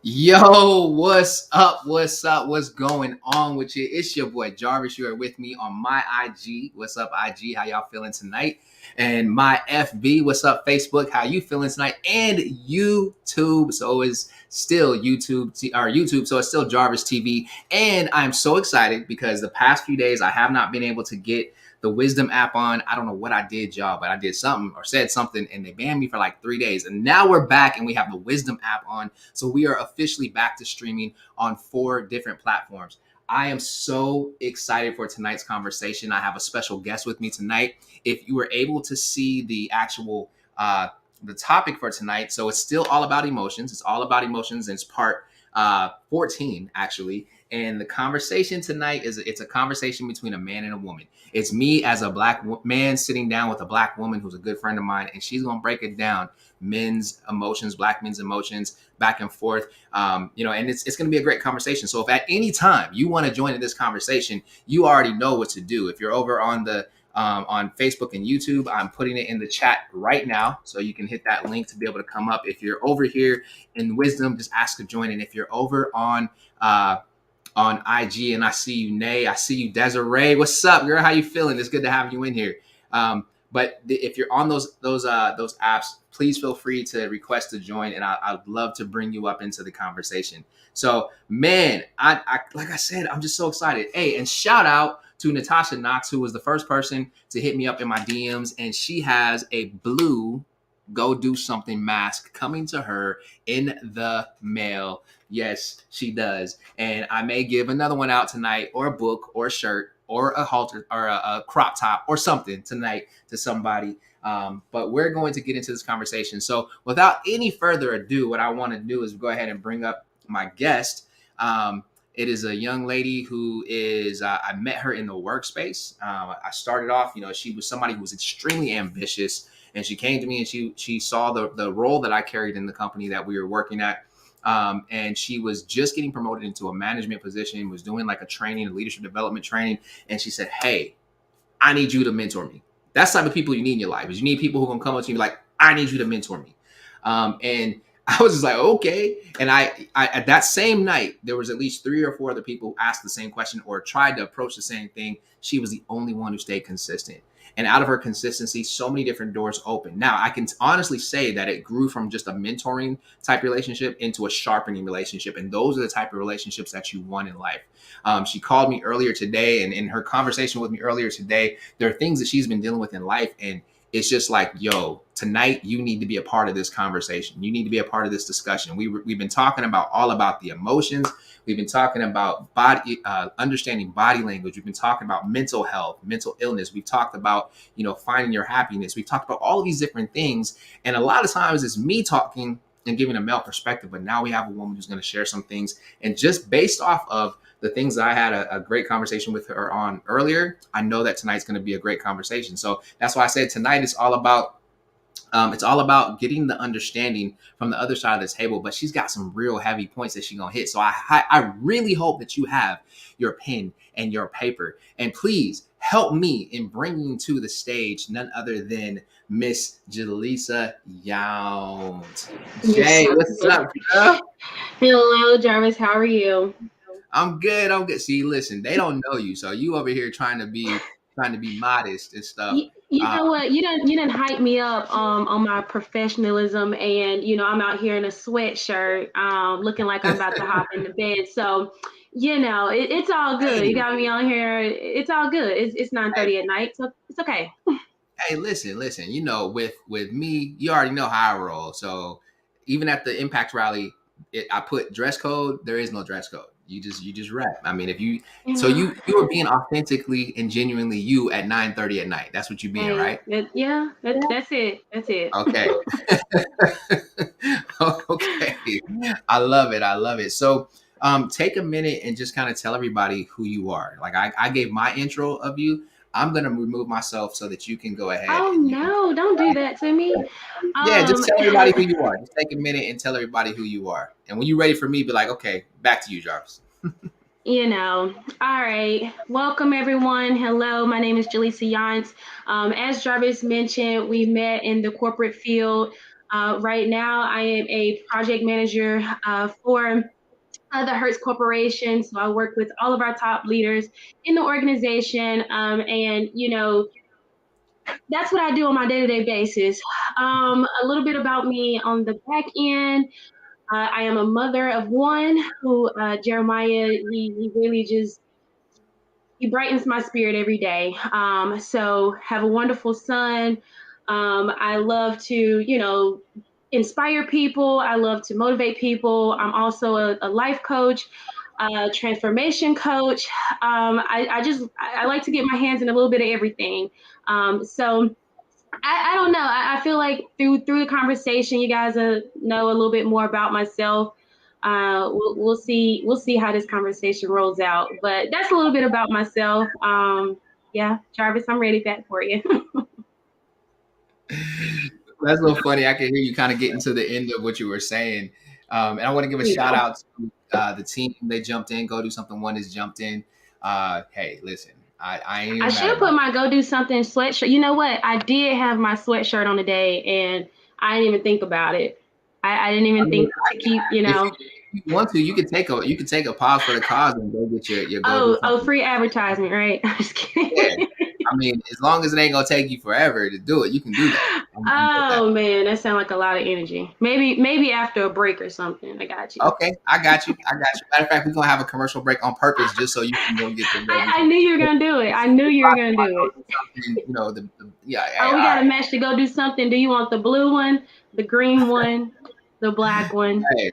Yo, what's up? What's up? What's going on with you? It's your boy Jarvis. You are with me on my IG. What's up, IG? How y'all feeling tonight? And my FB. What's up, Facebook? How you feeling tonight? And YouTube. So it's still YouTube. So it's still Jarvis TV. And I'm so excited because the past few days I have not been able to get the Wisdom app on. I don't know what I did, y'all, but I did something or said something, and they banned me for like 3 days. And now we're back, and we have the Wisdom app on. So we are officially back to streaming on 4 different platforms. I am so excited for tonight's conversation. I have a special guest with me tonight. If you were able to see the actual the topic for tonight, so it's still all about emotions. It's all about emotions, and it's part 14 actually. And the conversation tonight it's a conversation between a man and a woman. It's me as a black man sitting down with a black woman who's a good friend of mine, and she's gonna break it down men's emotions, black men's emotions, back and forth. And it's going to be a great conversation. So if at any time you want to join in this conversation, you already know what to do. If you're over on the on Facebook and YouTube, I'm putting it in the chat right now, so you can hit that link to be able to come up. If you're over here in Wisdom, just ask to join. And if you're over on IG, and I see you, Nay. I see you, Desiree. What's up, girl? How you feeling? It's good to have you in here. But if you're on those apps, please feel free to request to join, and I'd love to bring you up into the conversation. So, man, I like I said, I'm just so excited. Hey, and shout out to Natasha Knox, who was the first person to hit me up in my DMs, and she has a blue "Go Do Something" mask coming to her in the mail. Yes, she does. And I may give another one out tonight, or a book, or a shirt, or a halter, or a crop top, or something tonight to somebody. But we're going to get into this conversation. So without any further ado, what I want to do is go ahead and bring up my guest. It is a young lady who is, I met her in the workspace. I started off, she was somebody who was extremely ambitious, and she came to me and she saw the role that I carried in the company that we were working at. And she was just getting promoted into a management position, was doing like a training, a leadership development training. And she said, "Hey, I need you to mentor me." That's the type of people you need in your life. Is you need people who can come up to you and be like, "I need you to mentor me." And I was just like, okay. And I at that same night, there was at least 3 or 4 other people who asked the same question or tried to approach the same thing. She was the only one who stayed consistent. And out of her consistency, so many different doors opened. Now, I can honestly say that it grew from just a mentoring type relationship into a sharpening relationship. And those are the type of relationships that you want in life. She called me earlier today, and in her conversation with me earlier today, there are things that she's been dealing with in life. And it's just like, yo, tonight you need to be a part of this conversation. You need to be a part of this discussion. We've been talking about all about the emotions. We've been talking about body, understanding body language. We've been talking about mental health, mental illness. We've talked about, finding your happiness. We've talked about all of these different things. And a lot of times it's me talking and giving a male perspective, but now we have a woman who's going to share some things. And just based off of the things that I had a great conversation with her on earlier, I know that tonight's going to be a great conversation. So that's why I said tonight is all about it's all about getting the understanding from the other side of the table. But she's got some real heavy points that she's gonna hit. So I really hope that you have your pen and your paper, and please help me in bringing to the stage none other than Miss Jaleesa Yount. You're Jay, so what's good. up, girl? Hello, Jarvis. How are you? I'm good. I'm good. See, listen, they don't know you, so you over here trying to be modest and stuff. You Uh, know what? You didn't hype me up on my professionalism, and I'm out here in a sweatshirt, looking like I'm about to hop in the bed. So, it's all good. You hey, got me on here. It's all good. It's nine hey, thirty at night, so it's okay. hey, listen. With me, you already know how I roll. So even at the Impact rally, I put dress code. There is no dress code. You just rap. I mean, if you You so know, you are being authentically and genuinely you at 9:30 at night. That's what you're being, hey, right? yeah, that's it. That's it. Okay. Okay. I love it. I love it. So take a minute and just kind of tell everybody who you are. Like I gave my intro of you. I'm gonna remove myself so that you can go ahead Oh and you can no, don't do that to me. yeah, just Um, tell everybody who you are. Just take a minute and tell everybody who you are. And when you're ready for me, be like, okay, back to you, Jarvis. All right. Welcome, everyone. Hello, my name is Jaleesa Yance. As Jarvis mentioned, we met in the corporate field. Right now, I am a project manager for the Hertz Corporation. So I work with all of our top leaders in the organization. And, that's what I do on my day to day basis. A little bit about me on the back end. I am a mother of one who, Jeremiah, he really just, he brightens my spirit every day. So have a wonderful son. I love to, inspire people. I love to motivate people. I'm also a life coach, a transformation coach. I like to get my hands in a little bit of everything. So I don't know. I feel like through the conversation, you guys know a little bit more about myself. We'll see how this conversation rolls out. But that's a little bit about myself. Yeah, Jarvis, I'm ready back for you. That's so funny. I can hear you kind of getting to the end of what you were saying. And I want to give a You shout know, out to the team. They jumped in. Go do something. One has jumped in. Hey, listen, I ain't I even should mad have put about my go do something sweatshirt. You know what? I did have my sweatshirt on today, and I didn't even think about it. I didn't even it. think to keep. If you want to, you could take a pause for the cause and go get your go do Oh, something. free advertisement, right? I'm just Yeah, kidding. I mean, as long as it ain't gonna take you forever to do it, you can do that. I'm with that. Oh man, that sounds like a lot of energy. Maybe after a break or something. I got you. Okay, I got you. I got you. Matter of fact, we're gonna have a commercial break on purpose just so you can go get the go do I knew you were something. gonna do it. I knew you were gonna do it. Something, yeah. Hey, Oh, we all got a right. match to go do something. Do you want the blue one, the green one, the black one? Hey,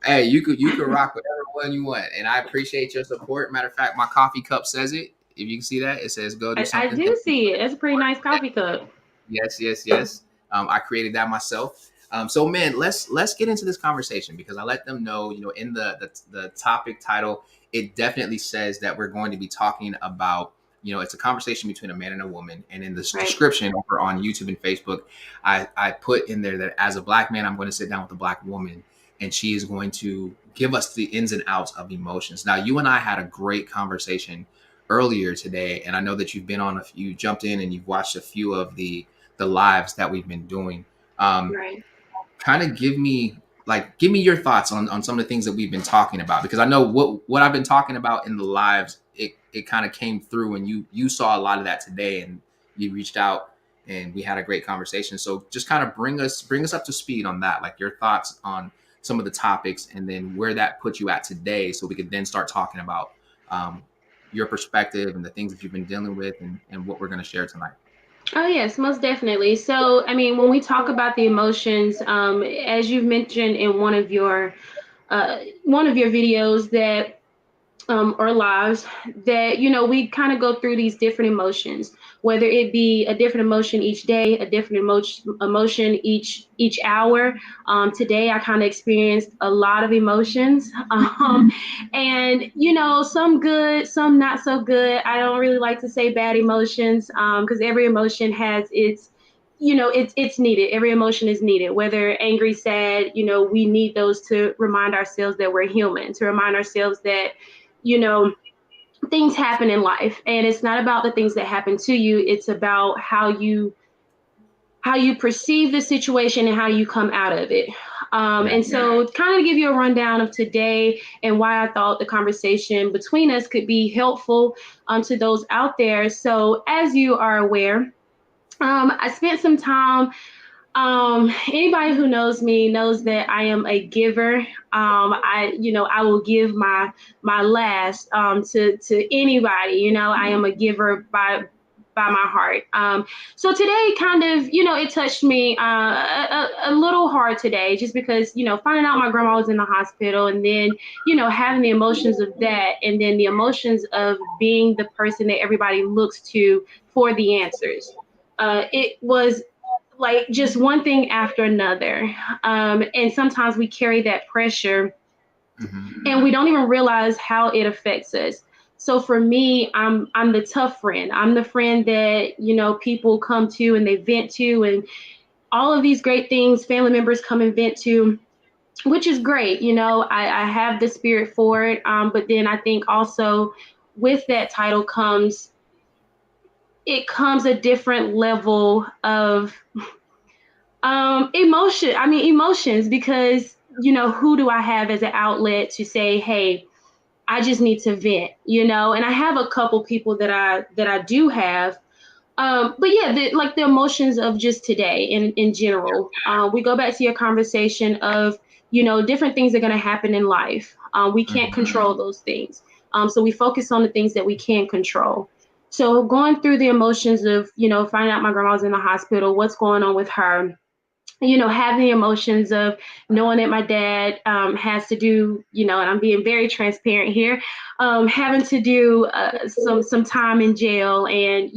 hey, you could rock whatever one you want, and I appreciate your support. Matter of fact, my coffee cup says it. If you can see that, it says "Go do I something." do see it. That's a pretty nice coffee cup. Yes, yes, yes. I created that myself. So, man, let's get into this conversation because I let them know, in the topic title, it definitely says that we're going to be talking about, it's a conversation between a man and a woman. And in this Right. description over on YouTube and Facebook, I put in there that as a black man, I'm going to sit down with a black woman, and she is going to give us the ins and outs of emotions. Now, you and I had a great conversation earlier today, and I know that you've been on you jumped in and you've watched a few of the lives that we've been doing. Um, Right. Kind of give me your thoughts on some of the things that we've been talking about because I know what I've been talking about in the lives. It kind of came through, and you saw a lot of that today, and you reached out and we had a great conversation. So just kind of bring us up to speed on that, like your thoughts on some of the topics, and then where that puts you at today, so we could then start talking about um, your perspective and the things that you've been dealing with, and what we're going to share tonight. Oh yes, most definitely. So, I mean, when we talk about the emotions, as you've mentioned in one of your videos that or lives that we kind of go through these different emotions, whether it be a different emotion each day, a different emotion each hour. Today I kind of experienced a lot of emotions, and some good, some not so good. I don't really like to say bad emotions because every emotion has its it's needed. Every emotion is needed, whether angry, sad. We need those to remind ourselves that we're human, to remind ourselves that you know things happen in life, and it's not about the things that happen to you. It's about how you perceive the situation and how you come out of it. Yeah. And so kind of give you a rundown of today and why I thought the conversation between us could be helpful to those out there. So as you are aware, I spent some time. Anybody who knows me knows that I am a giver. I will give my last to anybody. I am a giver by my heart. So today, kind of, it touched me a little hard today, just because finding out my grandma was in the hospital, and then having the emotions of that, and then the emotions of being the person that everybody looks to for the answers. It was like just one thing after another. And sometimes we carry that pressure Hmm. and we don't even realize how it affects us. So for me, I'm the tough friend. I'm the friend that people come to and they vent to, and all of these great things family members come and vent to, which is great. I have the spirit for it. But then I think also with that title comes a different level of Emotion. I mean, emotions, because who do I have as an outlet to say, hey, I just need to vent, and I have a couple people that I do have. But yeah, like the emotions of just today in general. We go back to your conversation of, different things are going to happen in life. We can't Mhm. control those things. So we focus on the things that we can control. So going through the emotions of, finding out my grandma was in the hospital, what's going on with her, have the emotions of knowing that my dad has to do, and I'm being very transparent here, having to do some time in jail, and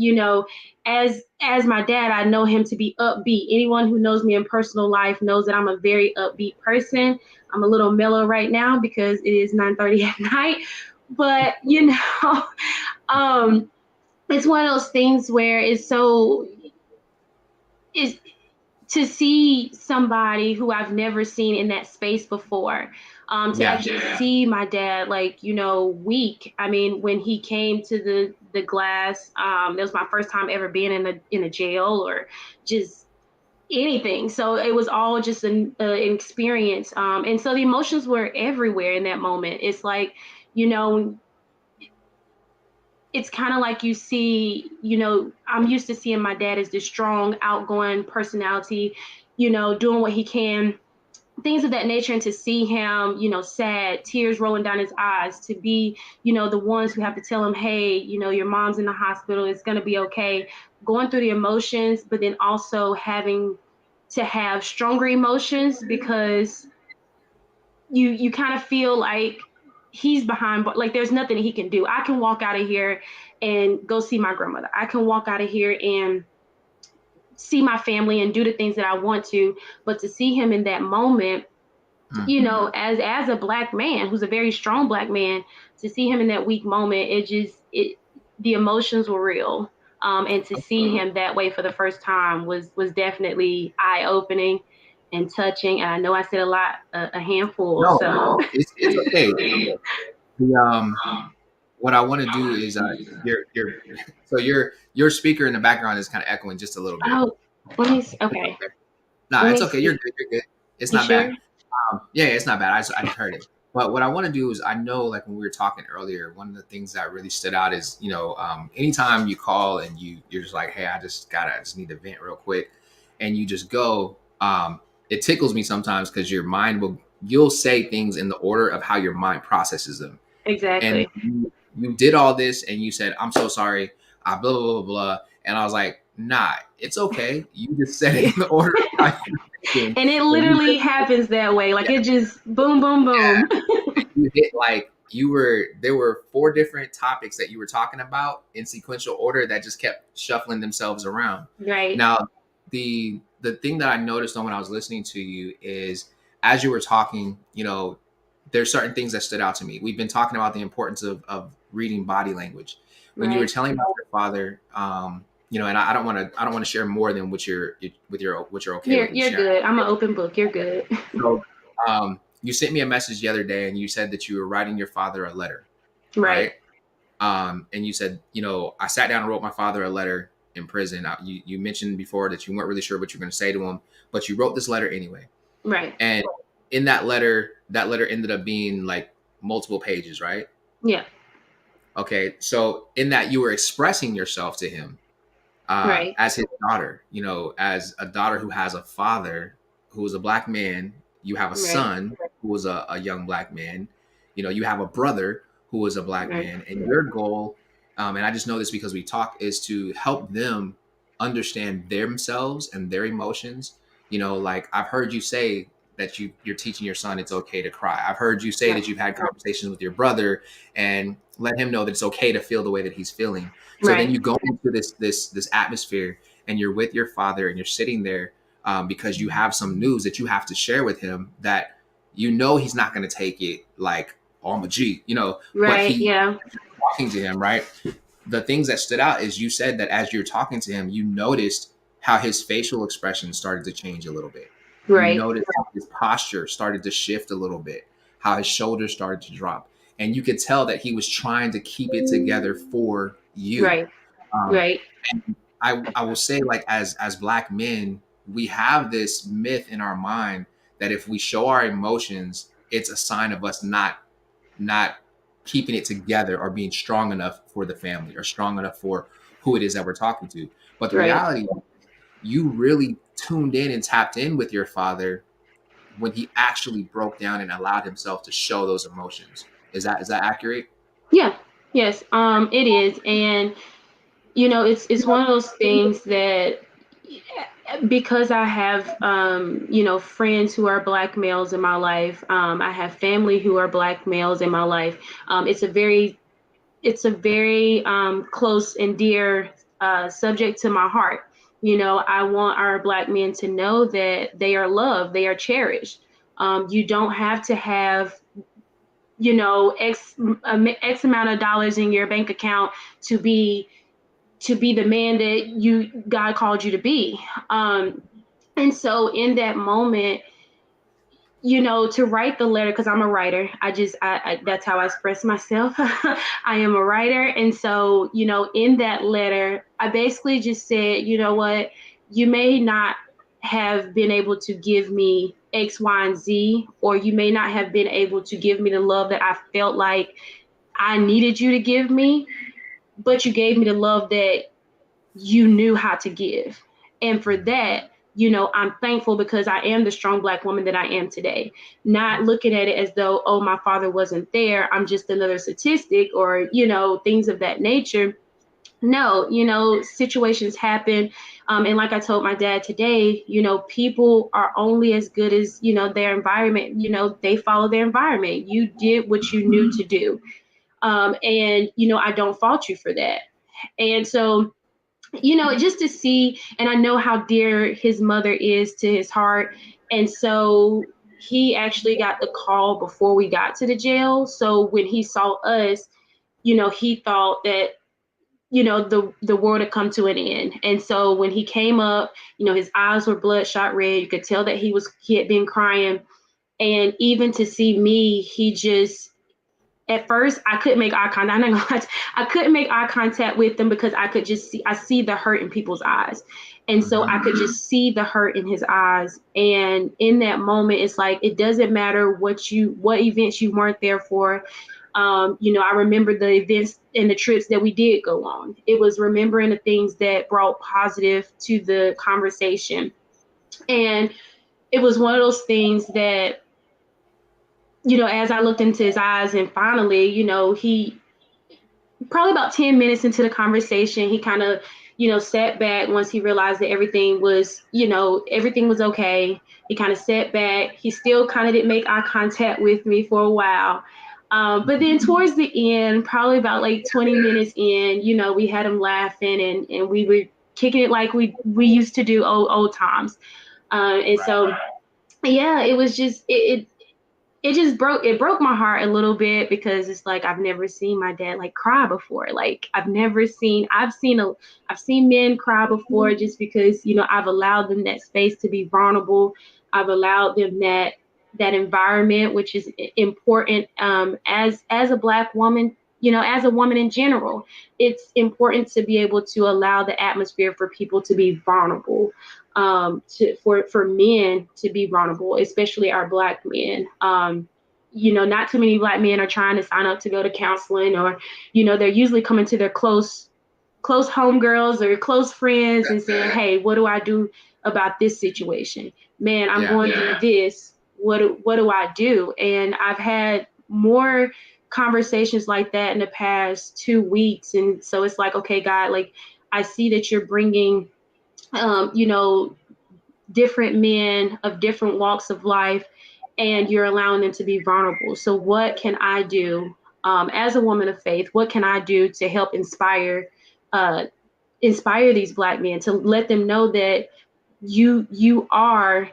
as my dad, I know him to be upbeat. Anyone who knows me in personal life knows that I'm a very upbeat person. I'm a little mellow right now because it is 9:30 at night, but um, it's one of those things where it's to see somebody who I've never seen in that space before, to Yeah. actually see my dad, like, weak. I mean, when he came to the glass, that was my first time ever being in a jail or just anything. So it was all just an experience. And so the emotions were everywhere in that moment. It's like, you know, it's kind of like you see, I'm used to seeing my dad as this strong, outgoing personality, doing what he can, things of that nature, and to see him, sad, tears rolling down his eyes, to be, the ones who have to tell him, hey, your mom's in the hospital, it's going to be okay, going through the emotions, but then also having to have stronger emotions because you kind of feel like he's behind, but like there's nothing he can do. I can walk out of here and go see my grandmother. I can walk out of here and see my family and do the things that I want to, but to see him in that moment, Mm. as a black man who's a very strong black man, to see him in that weak moment, it the emotions were real. And to see him that way for the first time was definitely eye opening and touching. And I know I said a handful. No, So it's okay. It's okay. The what I want to do is your so your speaker in the background is kind of echoing just a little bit. oh, let me see. It's Okay, okay. Nah, let it's me okay. see. You're good. You're good. It's You not bad. sure? Yeah, it's not bad. I just heard it. But what I want to do is, I know, like when we were talking earlier, one of the things that really stood out is, anytime you call and you're just like, hey, I just need to vent real quick, and you just go. It tickles me sometimes because you'll say things in the order of how your mind processes them, and Exactly. you did all this and you said, I'm so sorry, blah blah blah blah, and I was like, nah, it's okay. You just said it in the order of how you're thinking, And it and you literally happens that way. Like it just boom, boom, boom. you hit like you were there were four different topics that you were talking about in sequential order that just kept shuffling themselves around. Right. Now, the thing that I noticed on when I was listening to you is, as you were talking, there's certain things that stood out to me. We've been talking about the importance of reading body language. When you were Right. telling about your father, and I don't want to share more than what you're okay You're with me you're sharing. good. I'm an open book. You're good. So, you sent me a message the other day, and you said that you were writing your father a letter, Right. right? And you said, I sat down and wrote my father a letter in prison. You mentioned before that you weren't really sure what you were going to say to him, but you wrote this letter anyway. Right. And in that letter ended up being like multiple pages, right? Yeah. Okay, so in that you were expressing yourself to him, Right. as his daughter, as a daughter who has a father who is a black man. You have a Right. son who is a young black man. You have a brother who is a black Right. man, and your goal, and I just know this because we talk, is to help them understand themselves and their emotions. Like I've heard you say that you're teaching your son it's okay to cry. I've heard you say Right. that you've had conversations with your brother and let him know that it's okay to feel the way that he's feeling. So then Right. you go into this atmosphere, and you're with your father, and you're sitting there, because you have some news that you have to share with him that he's not going to take it like, oh, I'm a G, but Right. Yeah. talking to him, right? The things that stood out is you said that as you're talking to him, you noticed how his facial expression started to change a little bit. You Right. noticed how his posture started to shift a little bit, how his shoulders started to drop. And you could tell that he was trying to keep it together for you. Right. Um, Right. and I will say, like, as black men, we have this myth in our mind that if we show our emotions, it's a sign of us not keeping it together or being strong enough for the family or strong enough for who it is that we're talking to. But the Right. reality, you really tuned in and tapped in with your father when he actually broke down and allowed himself to show those emotions. Is that accurate? Yeah. Yes. It is, and it's one of those things that, because I have friends who are black males in my life. I have family who are black males in my life. It's a very close and dear subject to my heart. I want our black men to know that they are loved, they are cherished. You don't have to have x amount of dollars in your bank account to be the man that you God called you to be. Um, and so in that moment, to write the letter, because I'm a writer. I that's how I express myself. I am a writer. And so, in that letter, I basically just said, you know what, you may not have been able to give me X, Y, and Z, or you may not have been able to give me the love that I felt like I needed you to give me, but you gave me the love that you knew how to give. And for that, I'm thankful, because I am the strong black woman that I am today. Not looking at it as though, oh, my father wasn't there, I'm just another statistic, or, things of that nature. No, situations happen. And like I told my dad today, people are only as good as, their environment. They follow their environment. You did what you knew to do. And, I don't fault you for that. And so, just to see, and I know how dear his mother is to his heart. And so he actually got the call before we got to the jail. So when he saw us, he thought that, the world had come to an end. And so when he came up, his eyes were bloodshot red. You could tell that he had been crying. And even to see me, he just, at first I couldn't make eye contact. I'm not gonna lie, I couldn't make eye contact with them, because I see the hurt in people's eyes. And so I Mm-hmm. could just see the hurt in his eyes. And in that moment, it's like, it doesn't matter what events you weren't there for. I remember the events and the trips that we did go on. It was remembering the things that brought positive to the conversation. And it was one of those things that, as I looked into his eyes, and finally, he probably about 10 minutes into the conversation, he kind of, sat back once he realized that everything was okay. He kind of sat back. He still kind of didn't make eye contact with me for a while. But then towards the end, probably about like 20 minutes in, we had him laughing, and we were kicking it like we used to do old times. And Right. so, yeah, it was just, it broke my heart a little bit, because it's like, I've never seen my dad like cry before. Like, I've seen men cry before, just because, I've allowed them that space to be vulnerable. I've allowed them that environment, which is important. As a black woman, as a woman in general, it's important to be able to allow the atmosphere for people to be vulnerable, for men to be vulnerable, especially our black men. Not too many black men are trying to sign up to go to counseling, or, they're usually coming to their close homegirls or close friends and saying, "Hey, what do I do about this situation? Man, I'm Yeah. going through this. What do I do?" And I've had more conversations like that in the past 2 weeks. And so it's like, okay, God, like, I see that you're bringing, um, you know, different men of different walks of life, and you're allowing them to be vulnerable. So, what can I do, as a woman of faith? What can I do to help uh, inspire these black men, to let them know that you are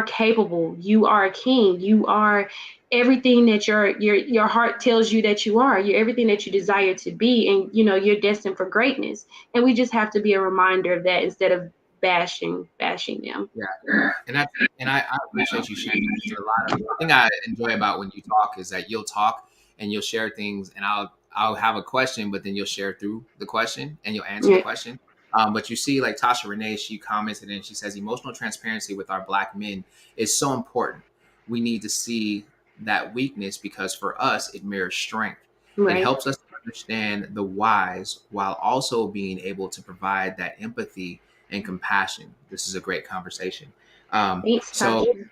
capable, you are a king, you are everything that your heart tells you that you are. You're everything that you desire to be, and you're destined for greatness. And we just have to be a reminder of that, instead of bashing them. Yeah. And I appreciate you sharing that, because a lot of the thing I enjoy about when you talk is that you'll talk and you'll share things, and I'll have a question, but then you'll share through the question and you'll answer the Yeah. question. But you see, like Tasha Renee, she commented and she says, emotional transparency with our Black men is so important. We need to see that weakness because for us, it mirrors strength. It Right. helps us to understand the whys while also being able to provide that empathy and compassion. This is a great conversation. Thanks, So Tasha.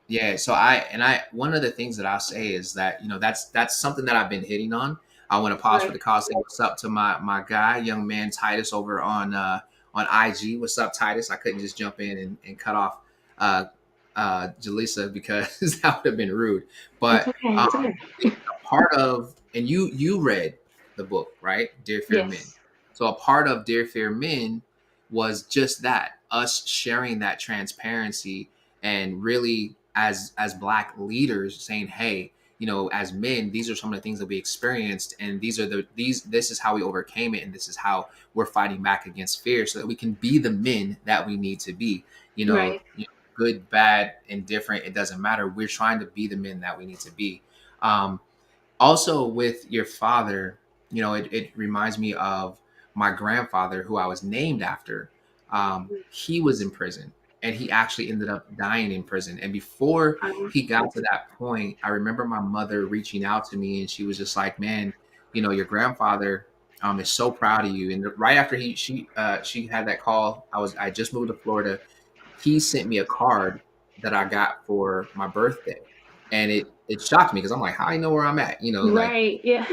yeah, so I one of the things that I'll say is that that's something that I've been hitting on. I want to pause for Right. the call, say what's up to my guy, young man Titus over on IG. What's up, Titus? I couldn't just jump in and cut off uh Jaleesa because that would have been rude. It's But okay. It's okay. a part of and you read the book, right? Dear Fair Men. Yes. So a part of Dear Fair Men was just that, us sharing that transparency and really as black leaders saying, hey, as men, these are some of the things that we experienced and this is how we overcame it and this is how we're fighting back against fear so that we can be the men that we need to be. Right. Good, bad, indifferent, it doesn't matter. We're trying to be the men that we need to be. um, Also with your father, it reminds me of my grandfather who I was named after. He was in prison and he actually ended up dying in prison. And before Um, he got to that point, I remember my mother reaching out to me and she was just like, man, your grandfather is so proud of you. And right after she had that call, I just moved to Florida. He sent me a card that I got for my birthday, and it shocked me because I'm like, how you know where I'm at? Like right. Yeah.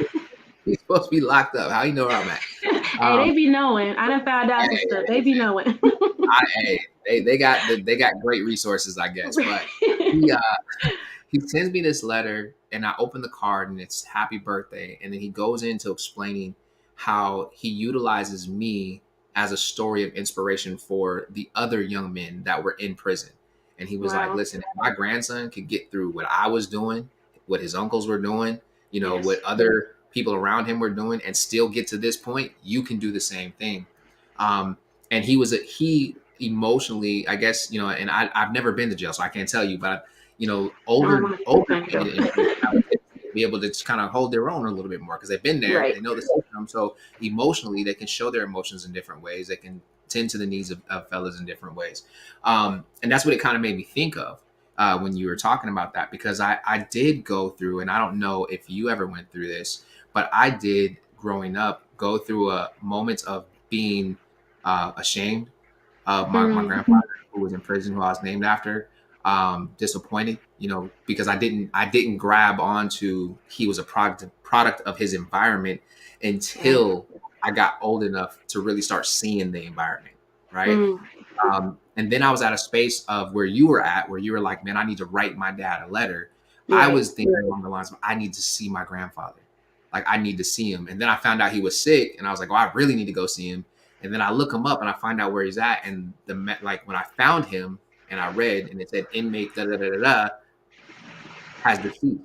he's supposed to be locked up. How you know where I'm at? Hey, Um, they be knowing. I done found out some stuff. They be knowing. hey, they got great resources, I guess. But he he sends me this letter, and I open the card, and it's happy birthday, and then he goes into explaining how he utilizes me as a story of inspiration for the other young men that were in prison. And he was like, Wow. listen, if my grandson could get through what I was doing, what his uncles were doing, what Yes. other people around him were doing, and still get to this point, you can do the same thing. And he emotionally, I guess, and I've never been to jail, so I can't tell you, but older Thank men you. in prison have a tendency to be able to kind of hold their own a little bit more because they've been there, Right. they know the system. So emotionally, they can show their emotions in different ways. They can tend to the needs of fellas in different ways. And that's what it kind of made me think of when you were talking about that, because I did go through, and I don't know if you ever went through this, but I did growing up go through a moments of being ashamed of my Mm, grandfather who was in prison, who I was named after. Disappointed, because I didn't grab onto he was a product of his environment right. until I got old enough to really start seeing the environment, right? Mm, And then I was at a space of where you were at, where you were like, man, I need to write my dad a letter. I right. was thinking along the lines of, I need to see my grandfather. Like, I need to see him. And then I found out he was sick, and I was like, well, I really need to go see him. And then I look him up and I find out where he's at. And like when I found him and I read and it said inmate da da da da da has deceased.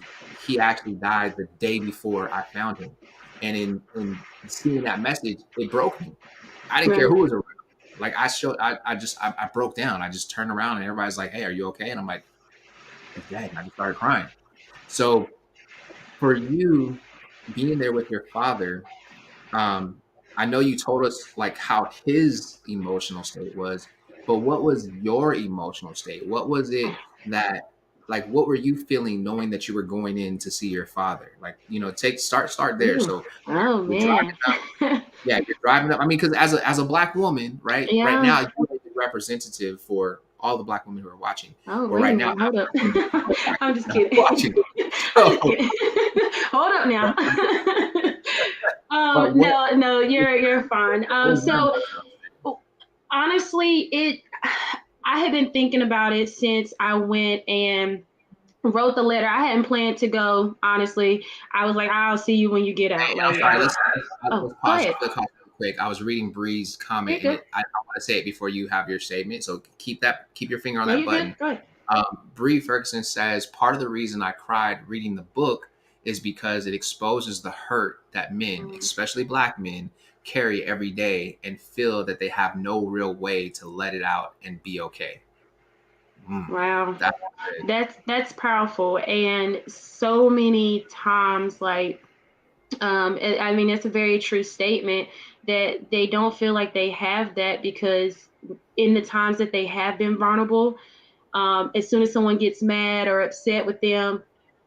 He actually died the day before I found him. And in seeing that message, it broke me. I didn't care Right. who was around. Like I broke down. I just turned around and everybody's like, "Hey, are you okay?" And I'm like, "He's dead." And I just started crying. So for you being there with your father, um, I know you told us like how his emotional state was, but what was your emotional state? What was it that like what were you feeling knowing that you were going in to see your father? Like, take start there. Ooh. So Oh you're driving man. up. Yeah, you're driving up. I mean, because as a black woman, right Yeah. now you're the representative for all the black women who are watching, Oh or wait a right now, minute. Hold up. black I'm just women who kidding. are watching. I'm just So, kidding. Hold up now. but No, no, you're fine. what was your So emotional? honestly, I have been thinking about it since I went and wrote the letter. I hadn't planned to go. Honestly, I was like, I'll see you when you get out. I'm Like, sorry. Let's go pause ahead. real quick. I was reading Bree's You're comment, and good. I want to say it before you have your statement. So keep your finger on No, that you're good. button. Go ahead. Bree Ferguson says part of the reason I cried reading the book is because it exposes the hurt that men, Mm, especially black men, carry every day and feel that they have no real way to let it out and be okay. Mm, wow. that's good. That's powerful. And so many times, like I mean, it's a very true statement that they don't feel like they have that because in the times that they have been vulnerable, as soon as someone gets mad or upset with them,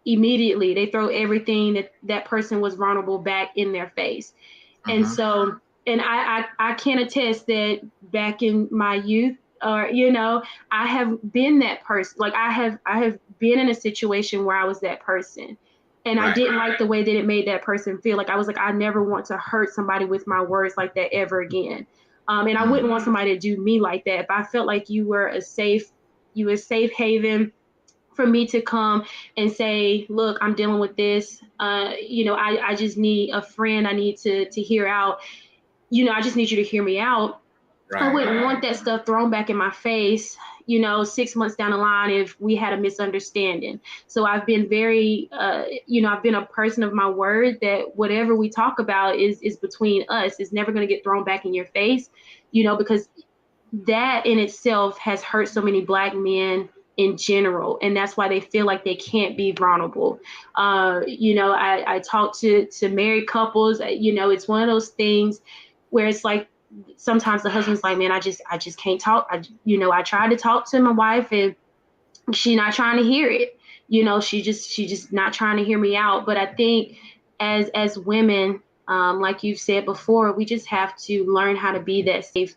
immediately they throw everything that that person was vulnerable back in their face. And Mm-hmm. so, and I can attest that back in my youth, or I have been that person. Like I have been in a situation where I was that person, and I Right. didn't like the way that it made that person feel. Like I was like, I never want to hurt somebody with my words like that ever again. And I Mm. wouldn't want somebody to do me like that. If I felt like you were a safe haven for me to come and say, look, I'm dealing with this. I just need a friend. I need to hear out. I just need you to hear me out. I Right. wouldn't want that stuff thrown back in my face, 6 months down the line if we had a misunderstanding. So I've been I've been a person of my word that whatever we talk about is between us. It's never going to get thrown back in your face, because that in itself has hurt so many black men in general, and that's why they feel like they can't be vulnerable. I talk to married couples. It's one of those things where it's like sometimes the husband's like, man, I just can't talk. I tried to talk to my wife and she's not trying to hear it. She just not trying to hear me out. But I think as women, like you've said before, we just have to learn how to be that safe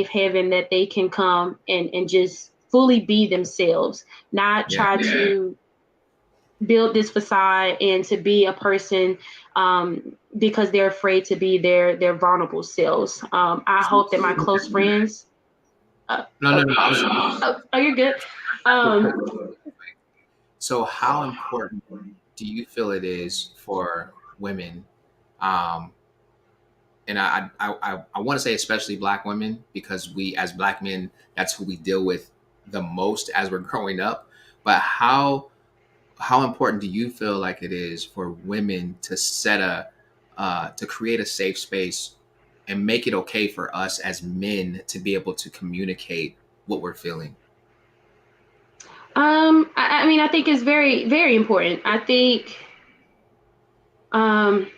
haven that they can come and just fully be themselves, not Yeah. try to build this facade and to be a person because they're afraid to be their vulnerable selves. I hope that my close friends. No, no, no. I was Oh, you're good. real quick. Um, So, how important do you feel it is for women? Um, and I want to say especially black women because we as black men, that's who we deal with the most as we're growing up. But how important do you feel like it is for women to to create a safe space and make it okay for us as men to be able to communicate what we're feeling? I mean, I think it's very, very important. I think, um,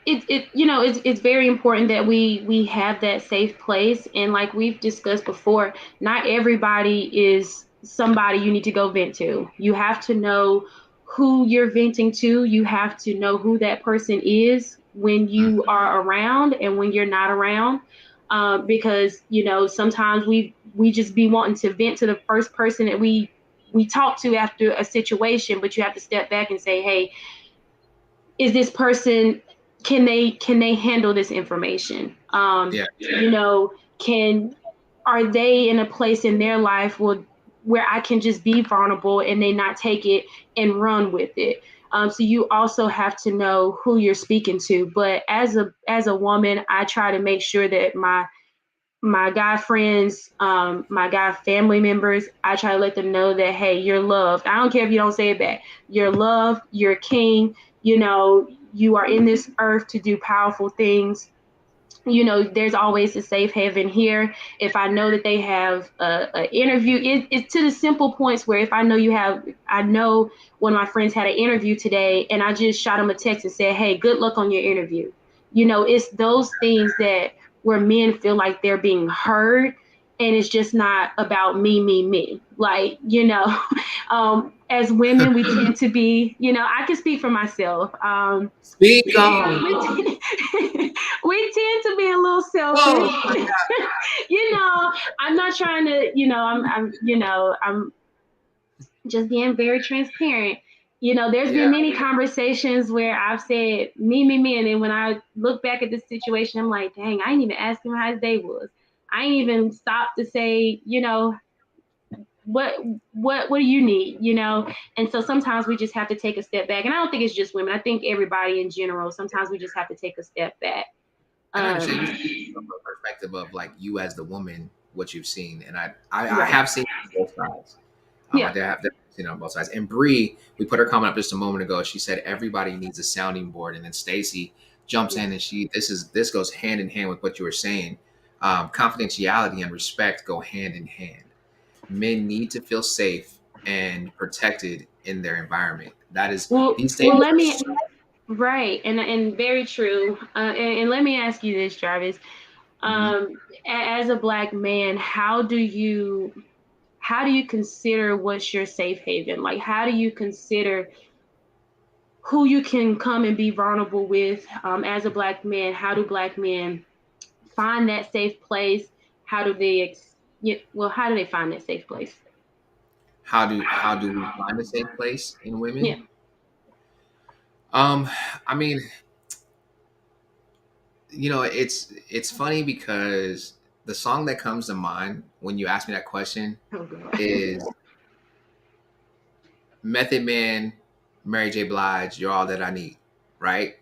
it's very important that we have that safe place. And like we've discussed before, not everybody is somebody you need to go vent to. You have to know who you're venting to. You have to know who that person is when Mm. you are around and when you're not around. Because sometimes we just be wanting to vent to the first person that we talk to after a situation, but you have to step back and say, hey, is this person, can they handle this information? Yeah. Can Are they in a place in their life where I can just be vulnerable and they not take it and run with it? So you also have to know who you're speaking to. But as a woman, I try to make sure that my guy friends, my guy family members, I try to let them know that, hey, you're loved. I don't care if you don't say it back. You're loved. You're a king. You are in this earth to do powerful things. There's always a safe haven here. If I know that they have a interview, it's to the simple points where if I know one of my friends had an interview today, and I just shot him a text and said, "Hey, good luck on your interview." It's those things that where men feel like they're being heard, and it's just not about me, me, me. Like as women, we tend to be. I can speak for myself. Speak on. we, we tend to be a little selfish. Oh my I'm not trying to, I'm just being very transparent. There's yeah. been many conversations where I've said me, me, me, and then when I look back at this situation, I'm like, dang, I ain't even asked him how his day was. I ain't even stopped to say, what what do you need, and so sometimes we just have to take a step back. And I don't think it's just women. I think everybody in general, sometimes we just have to take a step back. And I um understand you speaking from a perspective of like you as the woman, what you've seen, and I right. have seen both sides. I Yeah. did have definitely seen it on both sides. And Bree, we put her comment up just a moment ago. She said everybody needs a sounding board, and then Stacy jumps in Yes. and this goes hand in hand with what you were saying. Confidentiality and respect go hand in hand. Men need to feel safe and protected in their environment. That is well these well statements let are me so. Right, and very true. And let me ask you this, Jarvis. Mhm. Um, as a black man, how do you consider what's your safe haven? Like, how do you consider who you can come and be vulnerable with? As a black man, how do black men find that safe place? How do they yeah, well, how do they find that safe place? How do we find a safe place in Yeah. women? Um, I mean, it's funny because the song that comes to mind when you ask me that question Oh god. is Method Man, Mary J. Blige, "You're All That I Need," right?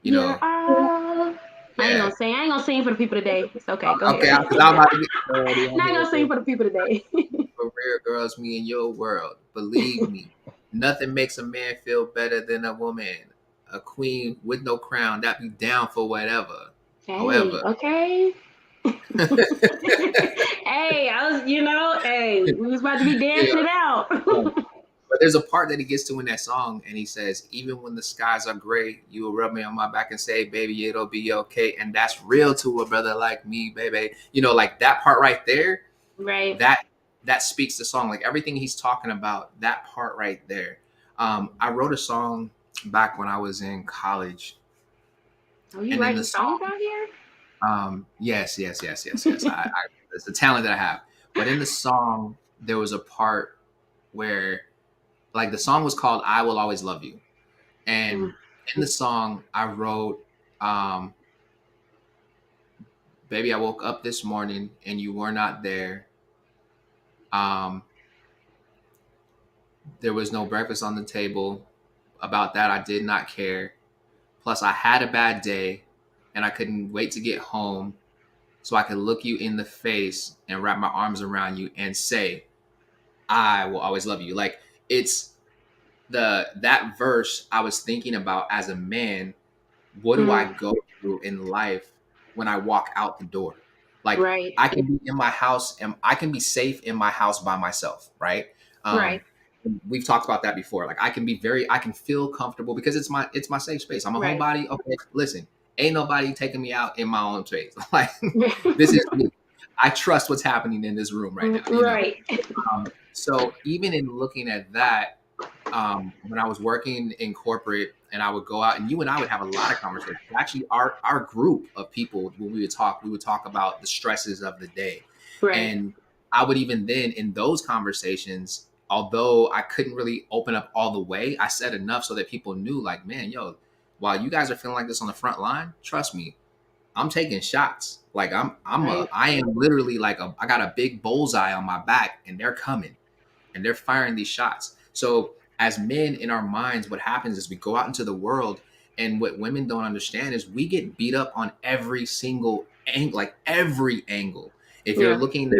You You're know, all. I ain't yeah. gonna sing. I ain't gonna sing for the people today. It's okay. Go Okay, ahead. because I'm about to get dirty on Not here. gonna sing for the people today. For real, girls, me in your world. Believe me, nothing makes a man feel better than a woman. A queen with no crown, that be down for whatever. Hey, However, okay. Hey, hey, we was about to be you dancing it out. know, but there's a part that he gets to in that song, and he says, "Even when the skies are gray, you will rub me on my back and say, baby, it'll be okay." And that's real to a brother like me, baby. Like that part right there, Right. that that speaks the song. Like everything he's talking about, that part right there. I wrote a song back when I was in college, Oh, you and in the writing songs song, out here? yes, yes, yes, yes, yes. It's a talent that I have. But in the song, there was a part where, like, the song was called "I Will Always Love You," Mm, and in the song, I wrote, um, "Baby, I woke up this morning and you were not there. Um, there was no breakfast on the table. About that, I did not care. Plus, I had a bad day and I couldn't wait to get home so I could look you in the face and wrap my arms around you and say, I will always love you." Like, it's that verse I was thinking about as a man. What do I mm, go through in life when I walk out the door? Like, right. I can be in my house and I can be safe in my house by myself, right? Right. Um, we've talked about that before. Like, I can feel comfortable because it's my safe space. I'm a Right. homebody. Okay, listen, ain't nobody taking me out in my own space. Like, this is me. I trust what's happening in this room right now. Right. So even in looking at that, when I was working in corporate and I would go out and you and I would have a lot of conversations. Actually, our group of people, when we would talk about the stresses of the day. Right. And I would even then in those conversations, although I couldn't really open up all the way, I said enough so that people knew, like, man, yo, while you guys are feeling like this on the front line, trust me, I'm taking shots. Like, Right. I am literally like I got a big bullseye on my back and they're coming and they're firing these shots. So as men in our minds, what happens is we go out into the world, and what women don't understand is we get beat up on every single angle, like every angle. If you're Yeah. looking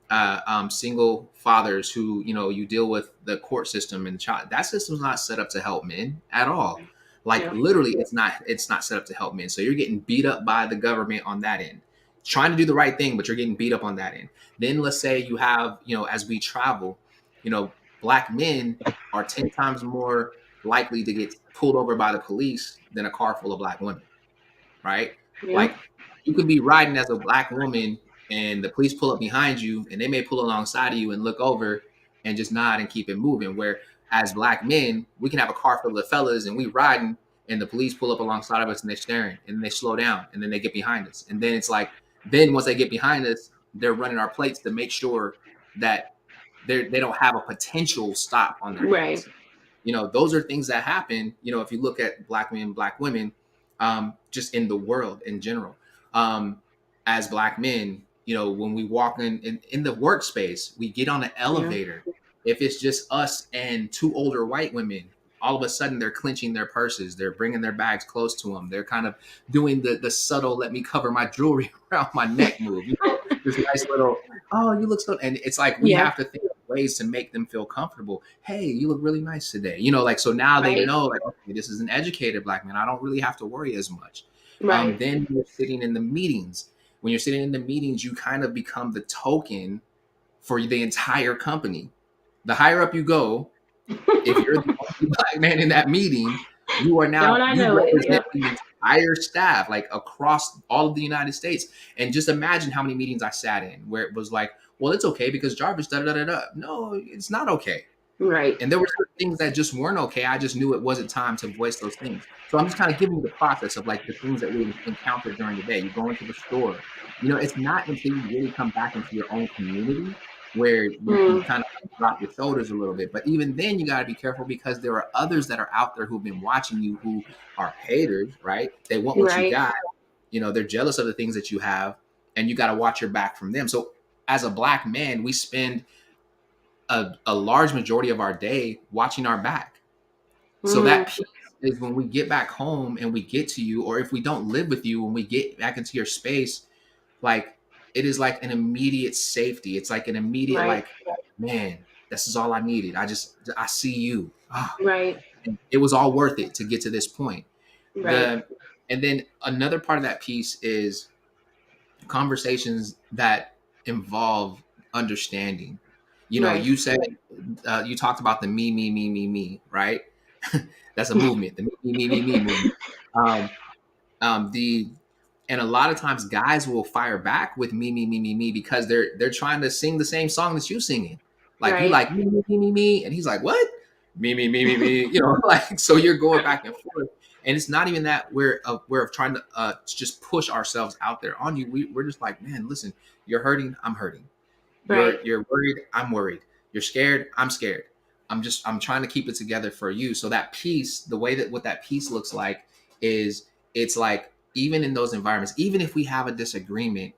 at single fathers who you deal with the court system and the child, that system's not set up to help men at all. Like Yeah. literally, it's not set up to help men. So you're getting beat up by the government on that end, trying to do the right thing, but you're getting beat up on that end. Then let's say you have, as we travel, black men are 10 times more likely to get pulled over by the police than a car full of black women, right? Yeah. Like, you could be riding as a black woman and the police pull up behind you and they may pull alongside of you and look over and just nod and keep it moving. Where as black men, we can have a car full of fellas and we riding and the police pull up alongside of us and they're staring and they slow down and then they get behind us. And then it's like, then once they get behind us, they're running our plates to make sure that they don't have a potential stop on their Right. hands. Those are things that happen. If you look at black men, black women, just in the world in general. As black men, when we walk in the workspace, we get on an Yeah. elevator. If it's just us and two older white women, all of a sudden they're clenching their purses, they're bringing their bags close to them, they're kind of doing the subtle "let me cover my jewelry around my neck" move. This nice little, "oh, you look so," and it's like we Yeah. have to think of ways to make them feel comfortable. "Hey, you look really nice today." Like, so now they Right. know, like, okay, this is an educated black man. I don't really have to worry as much. Right. Then you're sitting in the meetings. When you're sitting in the meetings, you kind of become the token for the entire company. The higher up you go, if you're the only black man in that meeting, You are now, Don't I you know it? represent Yep. the entire staff, like across all of the United States. And just imagine how many meetings I sat in where it was like, well, it's okay because Jarvis, da da da da. No, it's not okay. Right. And there were certain things that just weren't okay. I just knew it wasn't time to voice those things. So I'm just kind of giving you the process of like the things that we encountered during the day. You go into the store, it's not until you really come back into your own community where you Mm, kind of like drop your shoulders a little bit. But even then, you got to be careful because there are others that are out there who've been watching you who are haters, right? They want what you right. got. They're jealous of the things that you have, and you got to watch your back from them. So as a black man, we spend a large majority of our day watching our back. So Mm, that peace is when we get back home and we get to you, or if we don't live with you, when we get back into your space, like it is like an immediate safety. It's like an immediate, right. like, man, this is all I needed. I see you. Ah, Right. it was all worth it to get to this point. Right. The and then another part of that piece is conversations that involve understanding. Right. You said you talked about the me, right? That's a movement, the me movement. Um, the and a lot of times guys will fire back with me because they're trying to sing the same song that you singing. Like you Right. like me, and he's like, what? Me. Like so you're going back and forth. And it's not even that we're trying to just push ourselves out there on you. We're just like, man, listen, you're hurting, I'm hurting. Right. You're worried, I'm worried. You're scared, I'm scared. I'm trying to keep it together for you. So that peace, the way that what that peace looks like is it's like even in those environments, even if we have a disagreement,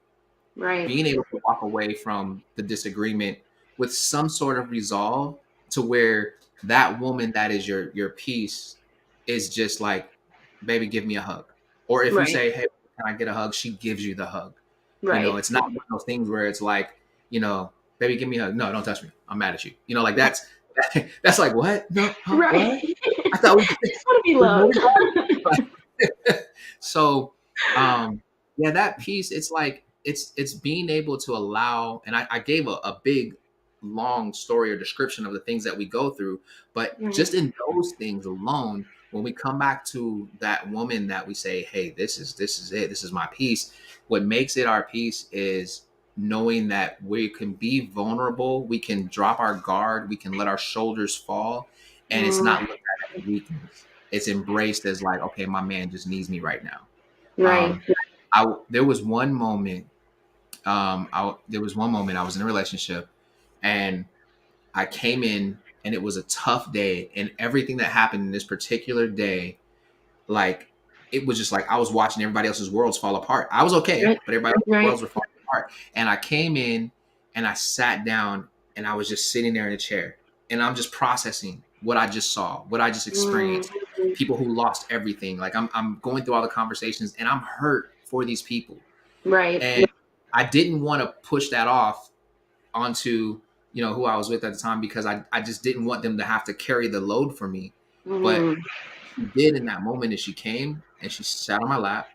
Right. being able to walk away from the disagreement with some sort of resolve to where that woman that is your piece is just like, baby, give me a hug. Or if you Right. say, hey, can I get a hug? She gives you the hug. Right. It's not one of those things where it's like, baby, give me a hug. No, don't touch me. I'm mad at you. Like that's like what? No, huh? Right. What? I thought we Just want to be we're loved. really so yeah, that piece, it's like it's being able to allow, and I gave a big long story or description of the things that we go through, but Right. just in those things alone, when we come back to that woman that we say, hey, this is it, this is my piece, what makes it our piece is knowing that we can be vulnerable, we can drop our guard, we can let our shoulders fall, and it's Mm, not looked at as weakness. It's embraced as like, okay, my man just needs me right now. right. Um, there was one moment. There was one moment I was in a relationship, and I came in, and it was a tough day, and everything that happened in this particular day, like it was just like I was watching everybody else's worlds fall apart. I was okay, Right. but everybody else's Right. worlds were falling apart. And I came in and I sat down and I was just sitting there in a chair and I'm just processing what I just saw, what I just Mm, experienced, people who lost everything. Like I'm going through all the conversations and I'm hurt for these people. right. And I didn't want to push that off onto, who I was with at the time because I just didn't want them to have to carry the load for me. But Mm, she did in that moment is she came and she sat on my lap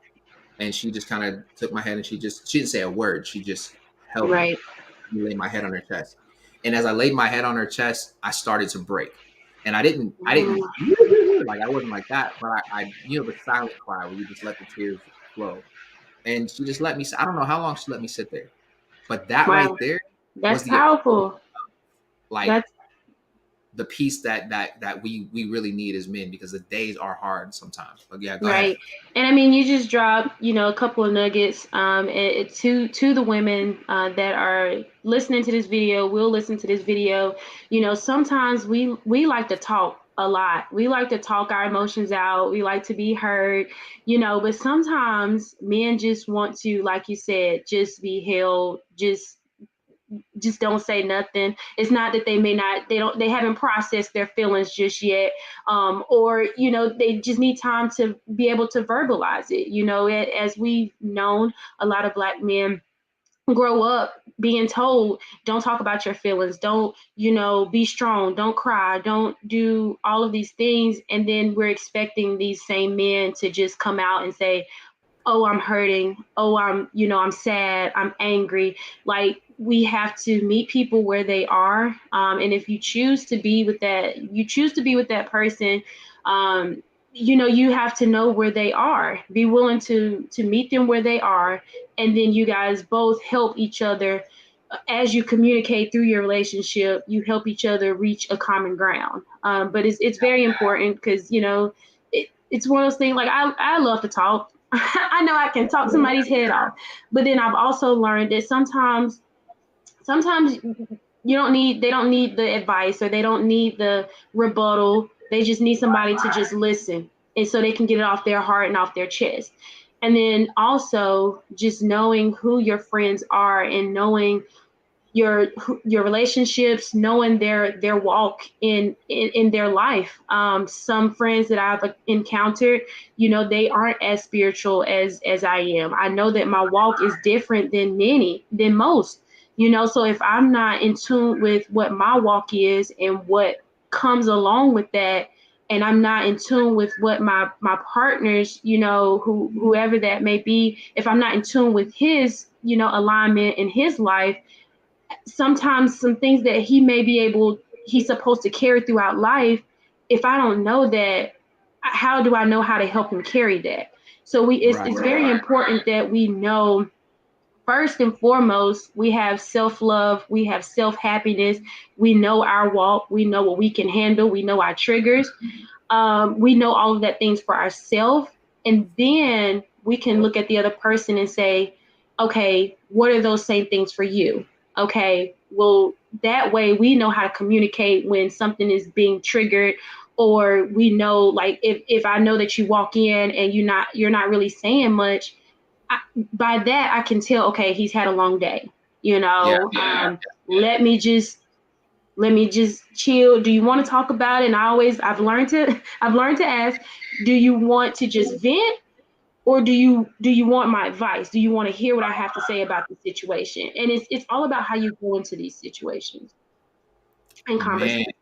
and she just kind of took my head and she didn't say a word. She just held me. right. And laid my head on her chest. And as I laid my head on her chest, I started to break. And I didn't Mm, like I wasn't like that, but the silent cry where you just let the tears flow. And she just let me I don't know how long she let me sit there. But that wow. right there was That's the epitome, powerful. like That's the piece that we really need as men because the days are hard sometimes. But yeah, go ahead. right. And I mean, you just dropped, a couple of nuggets to the women that are listening to this video, will listen to this video. Sometimes we like to talk a lot. We like to talk our emotions out. We like to be heard, but sometimes men just want to, like you said, just be held, just don't say nothing. It's not that they haven't processed their feelings just yet, or they just need time to be able to verbalize it. As we've known, a lot of black men grow up being told, don't talk about your feelings, don't, be strong, don't cry, don't do all of these things, and then we're expecting these same men to just come out and say, oh, I'm hurting, oh, I'm sad, I'm angry. Like, we have to meet people where they are, and if you choose to be with that person, um you have to know where they are, be willing to meet them where they are, and then you guys both help each other. As you communicate through your relationship, you help each other reach a common ground. But it's very important because it's one of those things. Like I love to talk. I know I can talk somebody's head off, but then I've also learned that sometimes they don't need the advice, or they don't need the rebuttal. They just need somebody to just listen, and so they can get it off their heart and off their chest. And then also just knowing who your friends are, and knowing your your relationships, knowing their walk in their life. Some friends that I've encountered, they aren't as spiritual as I am. I know that my walk is different than most. So if I'm not in tune with what my walk is and what comes along with that, and I'm not in tune with what my partners, whoever that may be, if I'm not in tune with his, alignment in his life, sometimes some things that he's supposed to carry throughout life, if I don't know that, how do I know how to help him carry that? So Right. it's very important that we know, first and foremost, we have self-love, we have self-happiness, we know our walk, we know what we can handle, we know our triggers. We know all of that things for ourselves, and then we can look at the other person and say, okay, what are those same things for you? Okay, well, that way we know how to communicate when something is being triggered, or we know, like, if I know that you walk in and you're not really saying much, I, by that I can tell, okay, he's had a long day. Yeah. Let me just chill. Do you want to talk about it? And I've learned to ask, do you want to just vent, or do you want my advice? Do you want to hear what I have to say about the situation? And it's all about how you go into these situations and Man, conversations.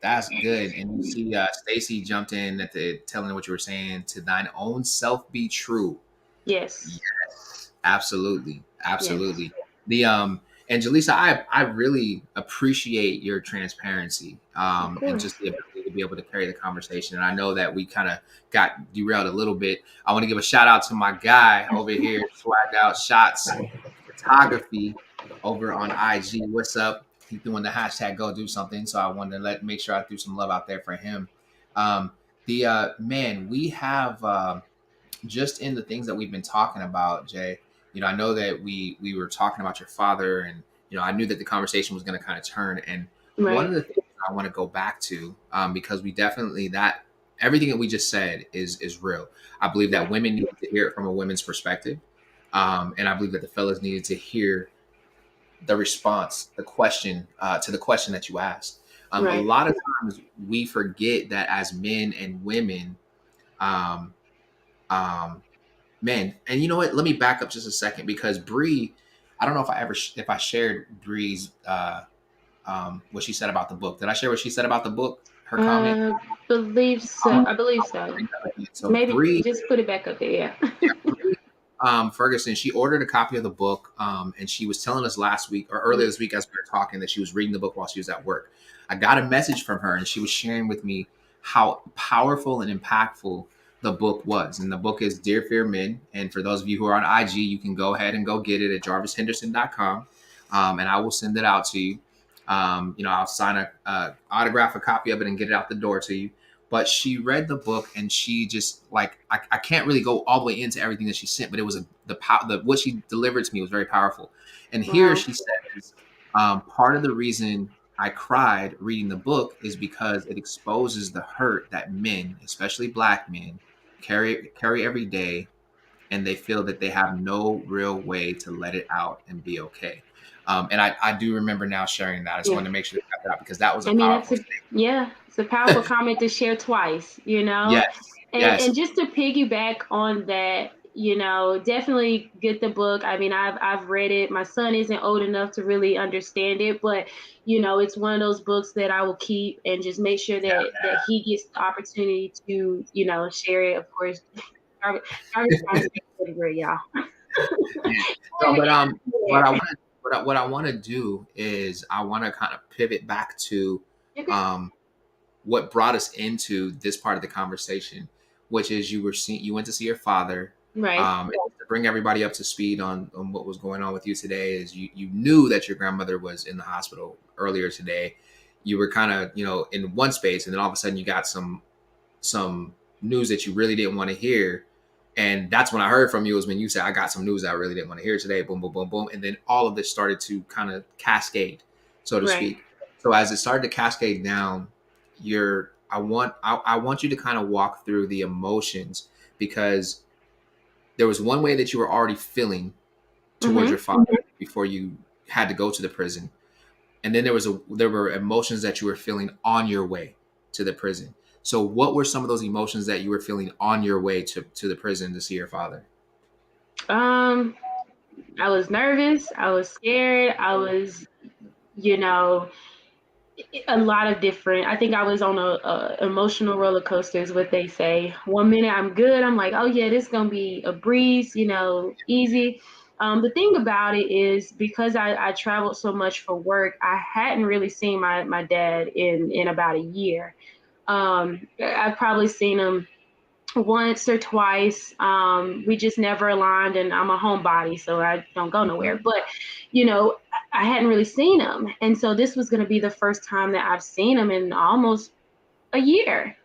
that's good. And you see, Stacy jumped in at the telling what you were saying. To thine own self be true. Yes. Yes, absolutely, Yes. absolutely. The Angelisa, I really appreciate your transparency, Of and just course. the ability to be able to carry the conversation. And I know that we kind of got derailed a little bit. I want to give a shout out to my guy over here, swagged out shots photography over on IG. What's up? He's doing the hashtag go do something. So I wanted to make sure I threw some love out there for him. Um, the man, we have just in the things that we've been talking about, Jay. I know that we were talking about your father, and I knew that the conversation was going to kind of turn. And one Right. of the things I want to go back to, because we definitely that everything that we just said is real. I believe that Right. women need to hear it from a women's perspective, and I believe that the fellas needed to hear the response, the question to the question that you asked. A Right. lot of times we forget that as men and women, um, um, man, and you know what? Let me back up just a second because Bree, I don't know if if I shared Bree's what she said about the book. Did I share what she said about the book? Her comment. Uh, believe so. I believe so. So Maybe Bree, just put it back up there. Yeah. Bree Ferguson, she ordered a copy of the book, and she was telling us last week or earlier this week as we were talking that she was reading the book while she was at work. I got a message from her, and she was sharing with me how powerful and impactful the book was. And the book is Dear Fear Men. And for those of you who are on IG, you can go ahead and go get it at jarvishenderson.com, and I will send it out to you. I'll sign autograph a copy of it and get it out the door to you. But she read the book and she just like I can't really go all the way into everything that she sent, but it was the what she delivered to me was very powerful. And here Wow. she says, part of the reason I cried reading the book is because it exposes the hurt that men, especially black men, carry every day, and they feel that they have no real way to let it out and be okay. And I do remember now sharing that. I just Yeah. wanted to make sure that got that out because that was a I mean, that's powerful a yeah, it's a powerful comment to share twice, yes, and yes. just to piggyback on that, definitely get the book. I mean, I've read it. My son isn't old enough to really understand it, but it's one of those books that I will keep and just make sure that he gets the opportunity to share it. Of course, Jarvis, Jarvis trying to stay category, y'all. Yeah. No, but what I want to do is I want to kind of pivot back to Okay. um what brought us into this part of the conversation. which is you went to see your father. Right. And to bring everybody up to speed on what was going on with you today is you knew that your grandmother was in the hospital earlier today. You were kind of, in one space, and then all of a sudden you got some news that you really didn't want to hear. And that's when I heard from you, was when you said, I got some news I really didn't want to hear today. Boom, boom, boom, boom. And then all of this started to kind of cascade, so to Right. speak. So as it started to cascade down, I want you to kind of walk through the emotions, because there was one way that you were already feeling towards your Mm-hmm. father before you had to go to the prison. And then there were emotions that you were feeling on your way to the prison. So what were some of those emotions that you were feeling on your way to the prison to see your father? Um, I was nervous. I was scared. I was, you know, a lot of different. I think I was on a emotional roller coaster, is what they say. One minute I'm good. I'm like, oh yeah, this is gonna be a breeze, easy. The thing about it is, because I traveled so much for work, I hadn't really seen my dad in about a year. I've probably seen him once or twice. We just never aligned, and I'm a homebody, so I don't go nowhere. But I hadn't really seen him, and so this was going to be the first time that I've seen him in almost a year,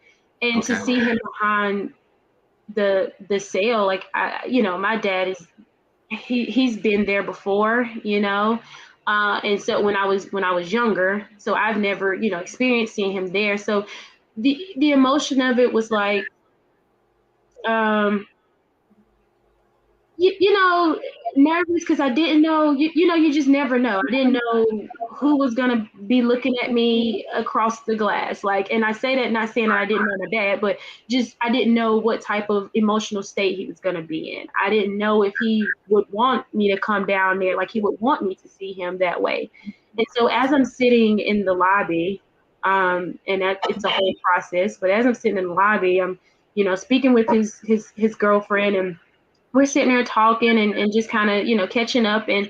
and to Okay. see him behind the sale, like my dad is he's been there before, and so when I was younger, so I've never experienced seeing him there. So the emotion of it was like, um nervous, because I didn't know. You just never know. I didn't know who was gonna be looking at me across the glass. Like, and I say that not saying that I didn't know my dad, but just I didn't know what type of emotional state he was gonna be in. I didn't know if he would want me to come down there, like he would want me to see him that way. And so as I'm sitting in the lobby, and that it's a whole process, but as I'm sitting in the lobby, I'm speaking with his girlfriend, and we're sitting there talking and just kind of catching up. And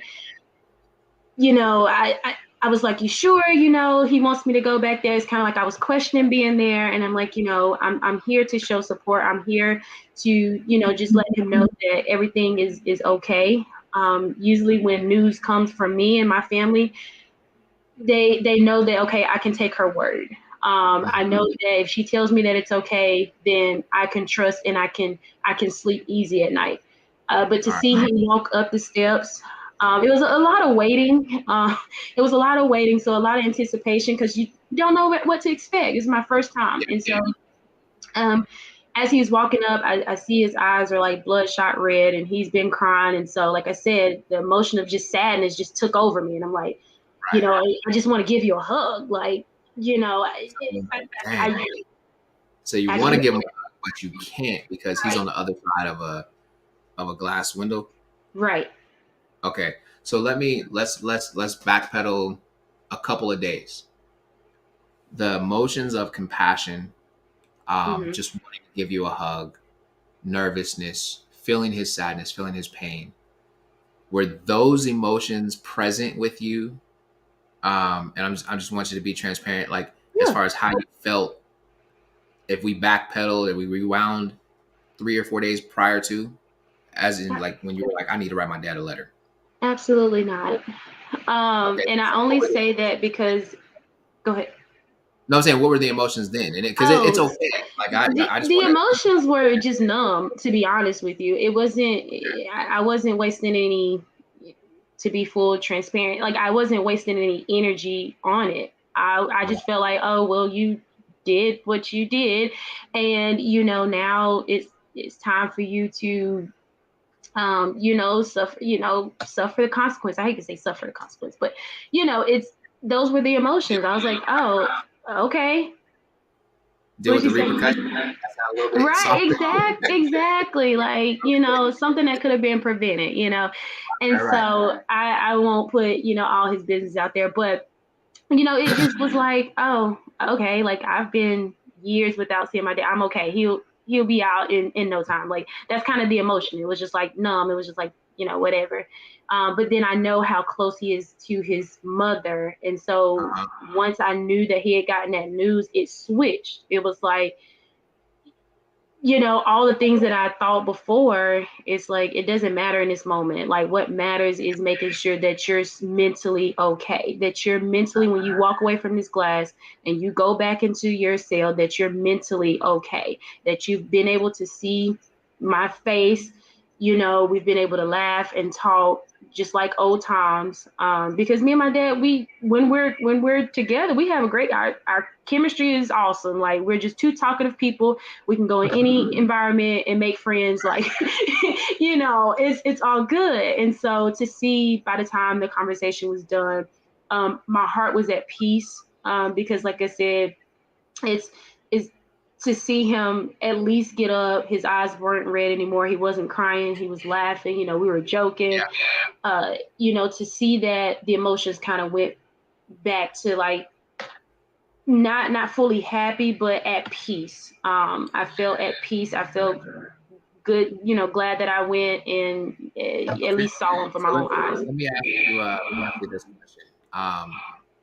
I was like, you sure he wants me to go back there? It's kind of like I was questioning being there, and I'm like, I'm here to show support. I'm here to just let him know that everything is okay. Usually when news comes from me and my family, they know that, okay, I can take her word. I know that if she tells me that it's okay, then I can trust, and I can sleep easy at night. But to All right. see him walk up the steps, it was a lot of waiting. It was a lot of waiting, so a lot of anticipation, because you don't know what to expect. It's my first time, and so um, as he's walking up, I see his eyes are like bloodshot red, and he's been crying. And so, like I said, the emotion of just sadness just took over me, and I'm like, Right. I just want to give you a hug. Like, So, I, dang. So you I want to can't. give him a hug, but you can't because he's Right, on the other side of a glass window. right. Okay. So let's backpedal a couple of days. The emotions of compassion, Hmm. just wanting to give you a hug, nervousness, feeling his sadness, feeling his pain. Were those emotions present with you? And I just want you to be transparent, like as Yeah, far as how you felt if we backpedaled, if we rewound 3 or 4 days prior to, as in like when you were like, I need to write my dad a letter. absolutely not. Okay. And I So only say that because, go ahead. no, I'm saying, what were the emotions then? And because it's Oh, okay. Like the I just the want to. emotions were just numb, to be honest with you. It wasn't. I wasn't wasting any. To be full transparent, like I wasn't wasting any energy on it. I just felt like, oh well, you did what you did, and now it's time for you to suffer the consequence. I hate to say suffer the consequence, but it's those were the emotions. I was like, oh, okay. Deal What with did the you say? repercussions. That sound a little bit Right, softer. exactly. Like, something that could have been prevented. And All right. so I won't put, all his business out there, but it just was like, oh, okay, like I've been years without seeing my dad. I'm okay. He'll be out in no time. Like, that's kind of the emotion. It was just like numb. It was just like, whatever. But then I know how close he is to his mother. And so Uh-huh. once I knew that he had gotten that news, it switched. It was like, all the things that I thought before, it's like it doesn't matter in this moment. Like what matters is making sure that you're mentally okay, that you're mentally, when you walk away from this glass and you go back into your cell, that you're mentally okay, that you've been able to see my face. We've been able to laugh and talk just like old times. Because me and my dad, we when we're together, we have a great our chemistry is awesome. Like we're just two talkative people. We can go in any environment and make friends. Like it's all good. And so to see by the time the conversation was done, my heart was at peace. Because like I said, it's to see him at least get up. His eyes weren't red anymore. He wasn't crying. He was laughing. We were joking. To see that the emotions kind of went back to like not fully happy, but at peace. I felt at peace. I felt good. Glad that I went and at Okay. least saw him for So my own eyes. let me ask you this question.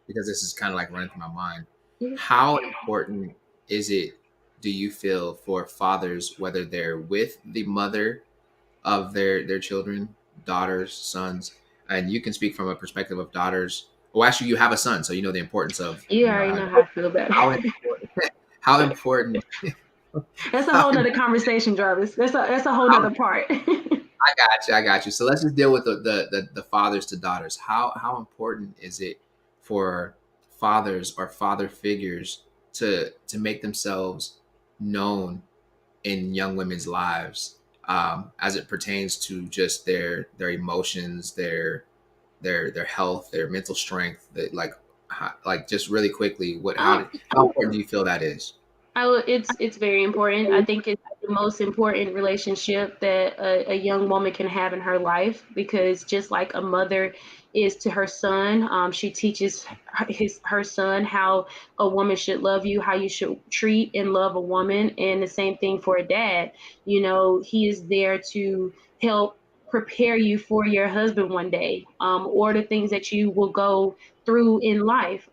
Because this is kind of like running through my mind. Yeah, How important is it, do you feel, for fathers, whether they're with the mother of their children, daughters, sons, and you can speak from a perspective of daughters. Well, actually, you have a son, so you know the importance of you already know how I feel about how it. important how important That's a how, whole nother conversation, Jarvis. That's a whole how nother part. I got you. I got you. So let's just deal with the fathers to daughters. How important is it for fathers or father figures to make themselves known in young women's lives, as it pertains to just their emotions, their health, their mental strength? That like just really quickly, um, how important do you feel that is? it's very important. I think it's the most important relationship that a young woman can have in her life, because just like a mother is to her son, she teaches her son how a woman should love you, how you should treat and love a woman, and the same thing for a dad. He is there to help prepare you for your husband one day, or the things that you will go through in life.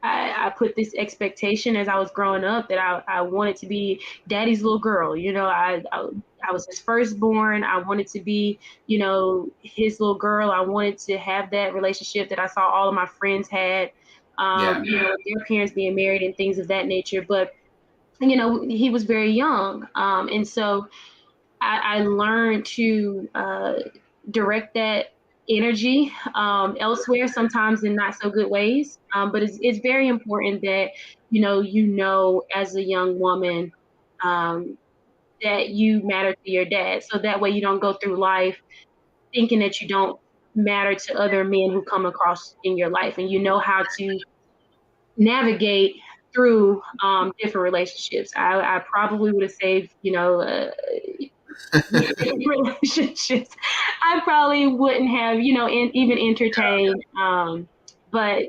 I put this expectation as I was growing up that I wanted to be daddy's little girl. I was his firstborn. I wanted to be, his little girl. I wanted to have that relationship that I saw all of my friends had, Yeah, their parents being married and things of that nature. But, he was very young. And so I learned to direct that energy elsewhere, sometimes in not so good ways. But it's very important that as a young woman, um, that you matter to your dad, so that way you don't go through life thinking that you don't matter to other men who come across in your life, and you know how to navigate through different relationships. I probably would have saved relationships I probably wouldn't have, even entertained. But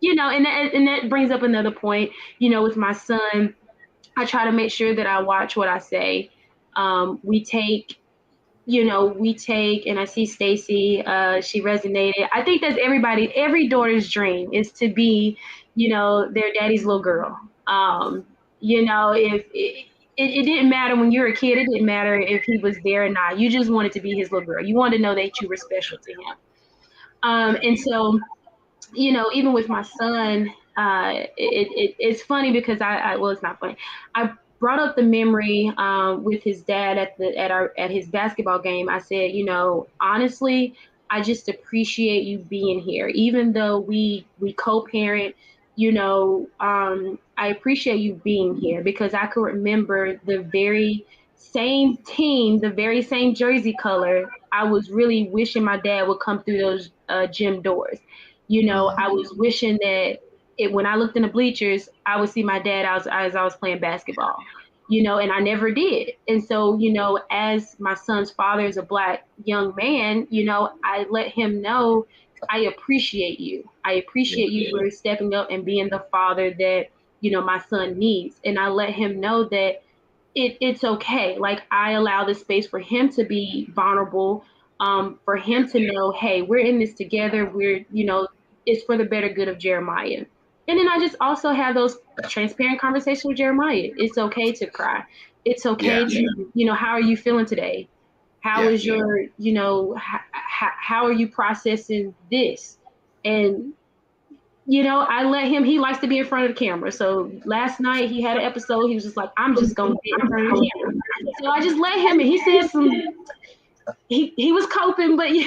and that brings up another point. With my son, I try to make sure that I watch what I say. We take, and I see Stacy, she resonated. I think that's every daughter's dream is to be, their daddy's little girl. If it didn't matter when you were a kid, it didn't matter if he was there or not. You just wanted to be his little girl. You wanted to know that you were special to him. And so even with my son, it's funny because well, it's not funny. I brought up the memory with his dad at his basketball game. I said, honestly, I just appreciate you being here, even though we co-parent. I appreciate you being here because I could remember the very same team, the very same jersey color. I was really wishing my dad would come through those gym doors. I was wishing that when I looked in the bleachers, I would see my dad as I was playing basketball. And I never did. And so, as my son's father is a black young man, I let him know I appreciate you. I yeah, appreciate you for stepping up and being the father that, my son needs. And I let him know that it's okay. Like I allow the space for him to be vulnerable, for him to know, hey, we're in this together. It's for the better good of Jeremiah. And then I just also have those transparent conversations with Jeremiah. It's okay to cry. It's Yeah, okay to, how are you feeling today? How yeah. is your, how are you processing this? And, I let him, he likes to be in front of the camera. So last night he had an episode, he was just like, I'm just going to get in front of the camera. So I just let him, and he said he was coping, but he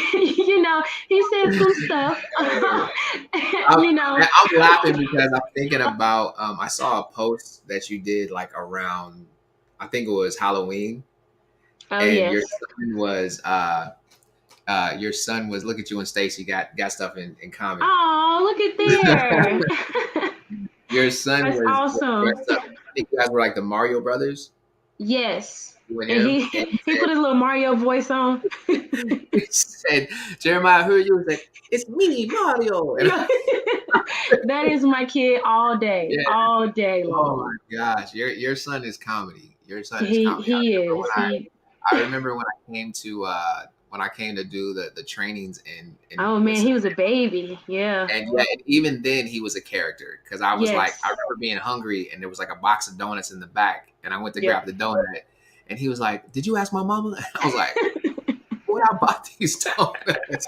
said some stuff. I'm, you know, I'm laughing because I'm thinking about I saw a post that you did like around, I think it was Halloween, oh and yes. your son was, look at you and Stacy got stuff in common. Oh, look at there. Your son That's was awesome. dressed up. I think you guys were like the Mario Brothers, Yes. you and And him, he and he put his little Mario voice on. he said, Jeremiah, who are you? He said, it's me, Mario. And Yeah. That is my kid yeah, all day oh long. my gosh, your son is comedy. Your son is He comedy. he is. He I remember when I came to do the trainings in Oh with man, some, he was a baby. Yeah. and yeah, and even then he was a character because I was like, I Yes. remember being hungry and there was like a box of donuts in the back and I went to Yep. grab the donut and he was like, "Did you ask my mama?" And I was like, "Boy, I bought these donuts."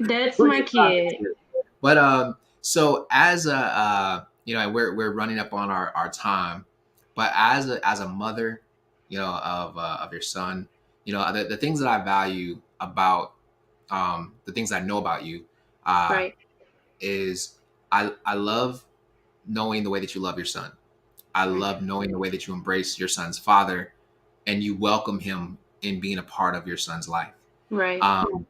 That's What are my you talking kid. to? But so as a we're running up on our time, but as a mother, of your son, the things that I value about the things I know about you, uh, Right. is I love knowing the way that you love your son. I Right. love knowing the way that you embrace your son's father and you welcome him in being a part of your son's life. Right. Um,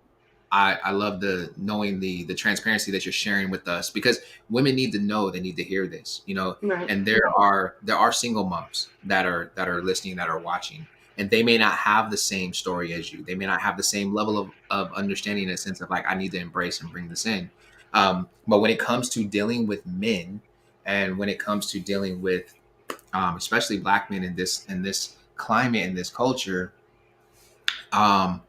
I love the knowing the transparency that you're sharing with us because women need to know, they need to hear this, Right. and there are single moms that are listening, that are watching, and they may not have the same story as you. They may not have the same level of understanding in a sense of like, I need to embrace and bring this in. But when it comes to dealing with men and when it comes to dealing with especially black men in this climate, in this culture, um,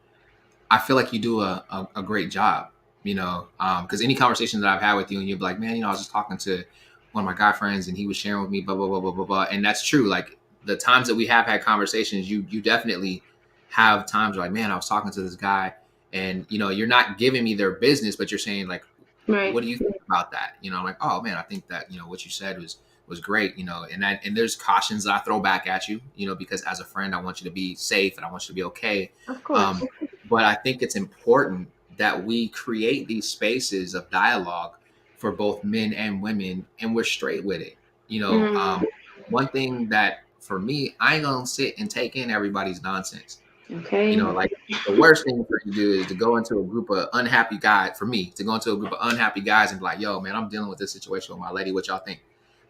I feel like you do a great job, because any conversation that I've had with you and you're like, man, I was just talking to one of my guy friends and he was sharing with me, blah, blah, blah, blah, blah, blah. And that's true. Like the times that we have had conversations, you definitely have times where like, man, I was talking to this guy and, you're not giving me their business, but you're saying like, what Right. do you think about that? I'm like, oh man, I think that, what you said was great, and there's cautions that I throw back at you, because as a friend, I want you to be safe and I want you to be okay. Of Um, course. but I think it's important that we create these spaces of dialogue for both men and women, and we're straight with it. Mm, One thing that for me, I ain't gonna sit and take in everybody's nonsense. okay. Like the worst thing for you to do is to go into a group of unhappy guys. For me, to go into a group of unhappy guys and be like, "Yo, man, I'm dealing with this situation with my lady. What y'all think?"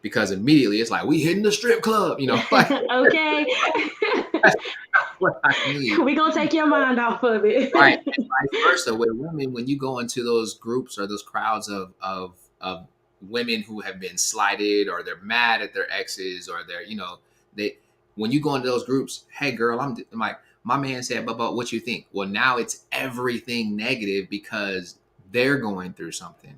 Because immediately it's like, "We hitting the strip club," like Okay. that's not what I need. We gonna take your mind off of Right, it. and vice versa with women. When you go into those groups or those crowds of women who have been slighted or they're mad at their exes or they're they when you go into those groups, hey girl, I'm like my man said, but what you think? Well, now it's everything negative because they're going through something.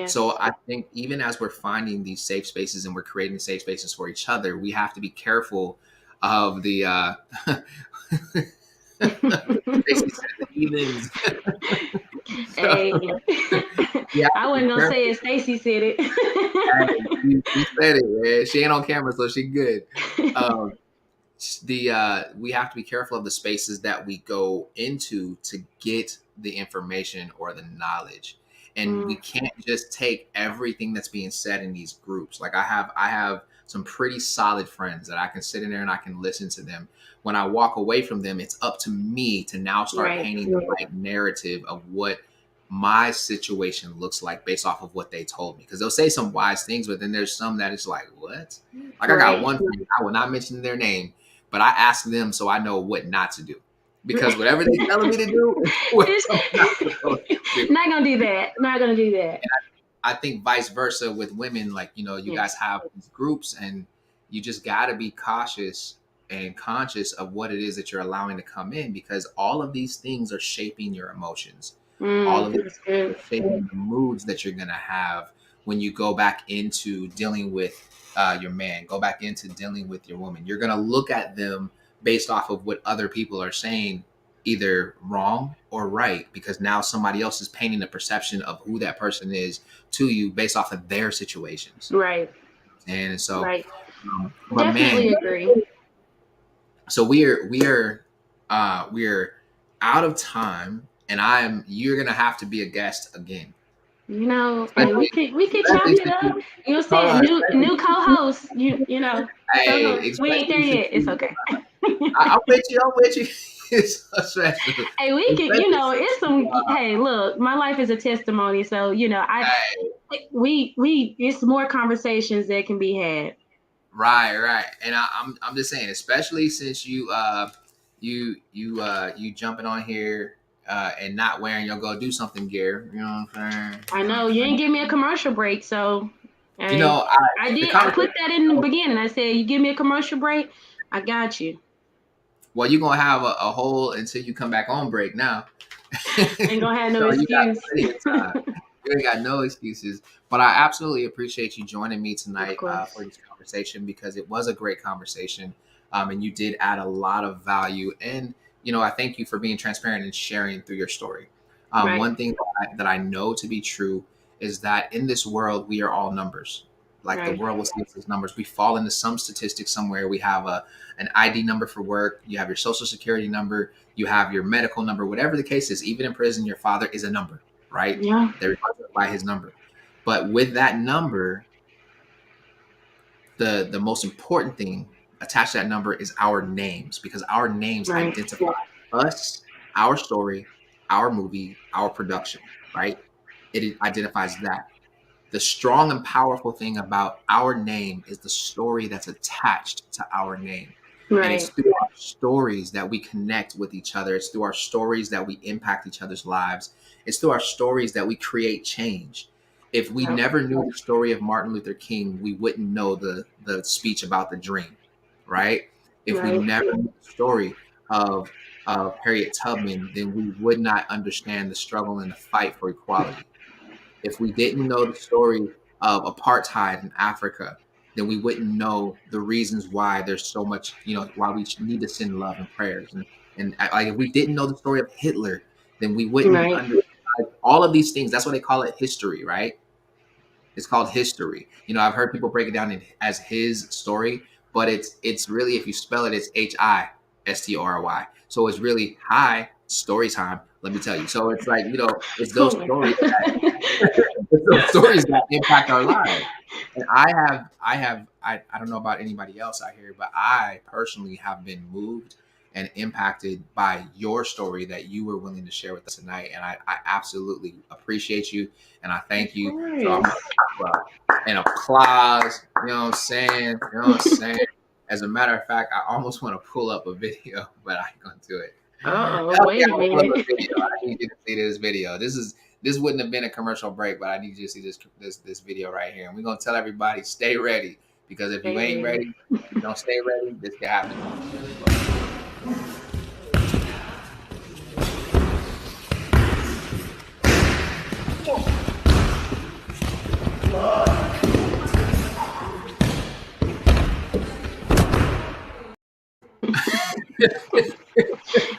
So Yes. I think even as we're finding these safe spaces and we're creating safe spaces for each other, we have to be careful of the Stacy said the heathens. Hey, We have I to be wasn't gonna say careful. it. Stacy said Hey, she said it, man. She ain't on camera, so she good. it. Um, we have to be careful of the spaces that we go into to get the information or the knowledge, and we Mm, can't just take everything that's being said in these groups. Like I have some pretty solid friends that I can sit in there and I can listen to them. When I walk away from them, it's up to me to now start right. painting the right narrative of what my situation looks like based off of what they told me, because they'll say some wise things, but then there's some that it's like, what? Like I got Right. one friend, I will not mention their name, but I ask them so I know what not to do. Because whatever they're telling me to do is what It's I'm not supposed to do. not gonna do that. Not gonna do that. I think vice versa with women, like, you guys Yes. have these groups and you just got to be cautious and conscious of what it is that you're allowing to come in, because all of these things are shaping your emotions. All of these That's things good. are shaping the moods that you're going to have when you go back into dealing with your man, go back into dealing with your woman. You're going to look at them based off of what other people are saying, either wrong or right, because now somebody else is painting a perception of who that person is to you based off of their situations. Right. And so, Right. but man, Definitely agree. so we're out of time, and you're gonna have to be a guest again, Hey, we especially could we could chop especially it since up. you You know what I'm hold saying? on, New co-host. hey, Co-host. We ain't there especially since yet. It's okay. I'm with you, I'm with you. It's so stressful, Hey, we can, especially it's since some, hey, look, my life is a testimony. So, hey, it's more conversations that can be had. right, and I'm just saying, especially since you jumping on here and not wearing your go do something gear. You know what I'm saying? I know you ain't give me a commercial break. So, You hey, know, the I conversation. put that in the beginning. I said, you give me a commercial break, I got you. Well, you're gonna have a hole until you come back on break now. Ain't gonna have no So you got excuse. plenty of time. You ain't got no excuses. But I absolutely appreciate you joining me Of tonight course. for this conversation, because it was a great conversation, and you did add a lot of value. And I thank you for being transparent and sharing through your story. Right. One thing that I know to be true is that in this world we are all numbers. Like the Right. world will see us as numbers. We fall into some statistics somewhere. We have an ID number for work. You have your social security number. You have your medical number. Whatever the case is, even in prison, your father is a number, right? Yeah. They're by his number. But with that number, the most important thing attached to that number is our names, because our names Right. identify us, our story, our movie, our production, right? It identifies that. The strong and powerful thing about our name is the story that's attached to our name. And it's Right. through our stories that we connect with each other. It's through our stories that we impact each other's lives. It's through our stories that we create change. If we Yep. never knew the story of Martin Luther King, we wouldn't know the speech about the dream, right? If we Right. never knew the story of Harriet Tubman, then we would not understand the struggle and the fight for equality. If we didn't know the story of apartheid in Africa, then we wouldn't know the reasons why there's so much, why we need to send love and prayers. And like, if we didn't know the story of Hitler, then we wouldn't Right. understand all of these things. That's why they call it history, right? It's called history. I've heard people break it down as his story, but it's really, if you spell it, it's HISTORY. So it's really hi story time. Let me tell you. So it's like, it's Oh those my stories, God. it's those stories that impact our lives. And I don't know about anybody else out here, but I personally have been moved and impacted by your story that you were willing to share with us tonight. And I absolutely appreciate you, and I Of thank you. So I'm course. gonna an applause. You know what I'm saying? You know what I'm saying? As a matter of fact, I almost want to pull up a video, but I ain't gonna do it. Uh-oh, Help me wait a out, pull up minute. a video. I need you to see this video. This wouldn't have been a commercial break, but I need you to see this video right here. And we're gonna tell everybody, stay ready, because if you Stay ain't ready. ready, if you don't stay ready, this can happen to you. Let's go.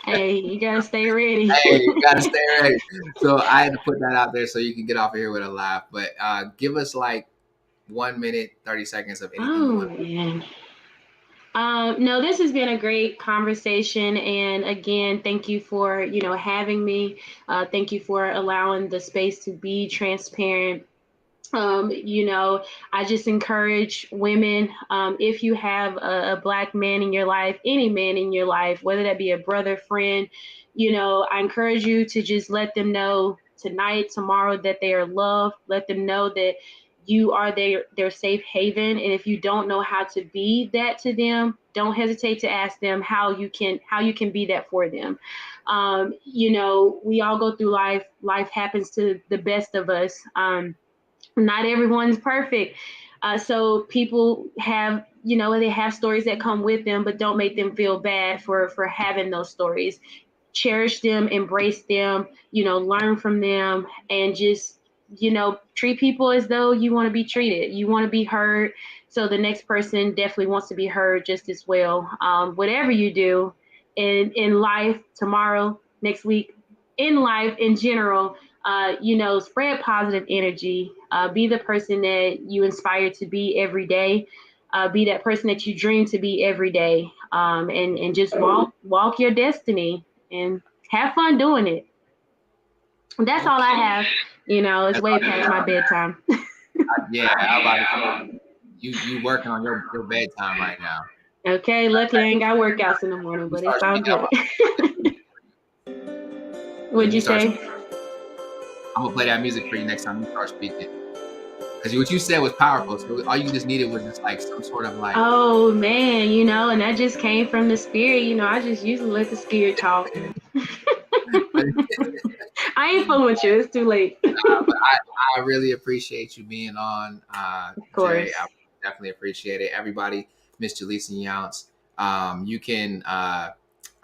Hey, you gotta stay ready. Hey, you gotta stay ready. So I had to put that out there so you can get off of here with a laugh. But give us like 1 minute, 30 seconds of anything you Oh want. man. No, this has been a great conversation, and again, thank you for having me. Thank you for allowing the space to be transparent. You know, I just encourage women, if you have a black man in your life, any man in your life, whether that be a brother, friend, I encourage you to just let them know tonight, tomorrow, that they are loved. Let them know that you are their safe haven. And if you don't know how to be that to them, don't hesitate to ask them how you can be that for them. We all go through life. Life happens to the best of us. Not everyone's perfect. So people have, they have stories that come with them, but don't make them feel bad for having those stories. Cherish them, embrace them, learn from them, and just treat people as though you want to be treated. You want to be heard. So the next person definitely wants to be heard just as well. Whatever you do in life, tomorrow, next week, in life in general, spread positive energy. Be the person that you inspire to be every day. Be that person that you dream to be every day. And just walk your destiny and have fun doing it. That's all I Okay. have. It's That's way all you past got. my bedtime. Yeah, I was about to say you working on your bedtime right now. Okay, luckily I ain't got workouts in the morning, You but start it's all speaking, good. when What'd you you start, say? I'm gonna play that music for you next time you start speaking. Because what you said was powerful. So all you just needed was just like some sort of like, Oh man, and that just came from the spirit. I just usually let the spirit talk. but I ain't fooling with you. It's too late. I really appreciate you being on, Of Jay. course. I definitely appreciate it. Everybody, Miss Jaleesa Younts. You can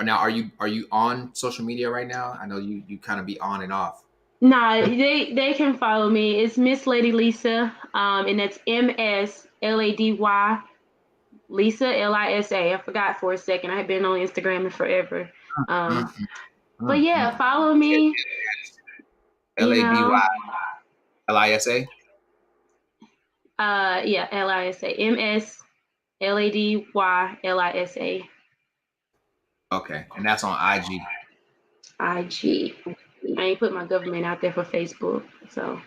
or now are you on social media right now? I know you kind of be on and off. Nah, they can follow me. It's Miss Lady Lisa, and that's MSLADY Lisa Lisa. I forgot for a second. I had been on Instagram forever. Um, Mm, but yeah, mm. follow me. You know, LADYLISA. yeah, Lisa MSLADYLISA. Okay, and that's on IG. IG. I ain't put my government out there for Facebook, so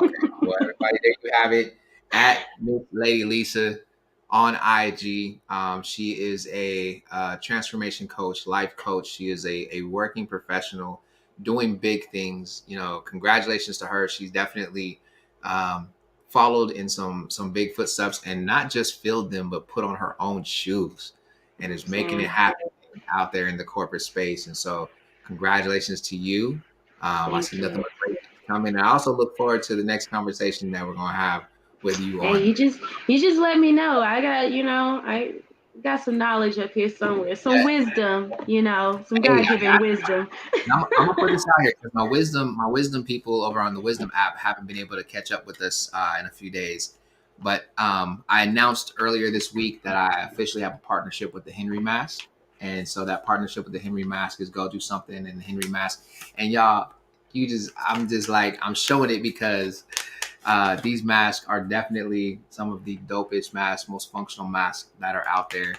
Okay. Well, everybody, there you have it. At Miss Lady Lisa on IG. She is a transformation coach, life coach. She is a working professional doing big things. Congratulations to her. She's definitely um, followed in some big footsteps and not just filled them, but put on her own shoes and is making it saying happen out there in the corporate space. And so, congratulations to you. I thank see nothing you. but great things coming. I also look forward to the next conversation that we're going to have with you Hey, on. you just let me know. I got some knowledge up here somewhere, some Yeah. wisdom, some Hey, God given wisdom. I'm gonna put this out here because my wisdom people over on the Wisdom app haven't been able to catch up with us in a few days. But I announced earlier this week that I officially have a partnership with the Henry Mask, and so that partnership with the Henry Mask is go do something in the Henry Mask. And y'all, I'm just like I'm showing it because these masks are definitely some of the dopest masks, most functional masks that are out there.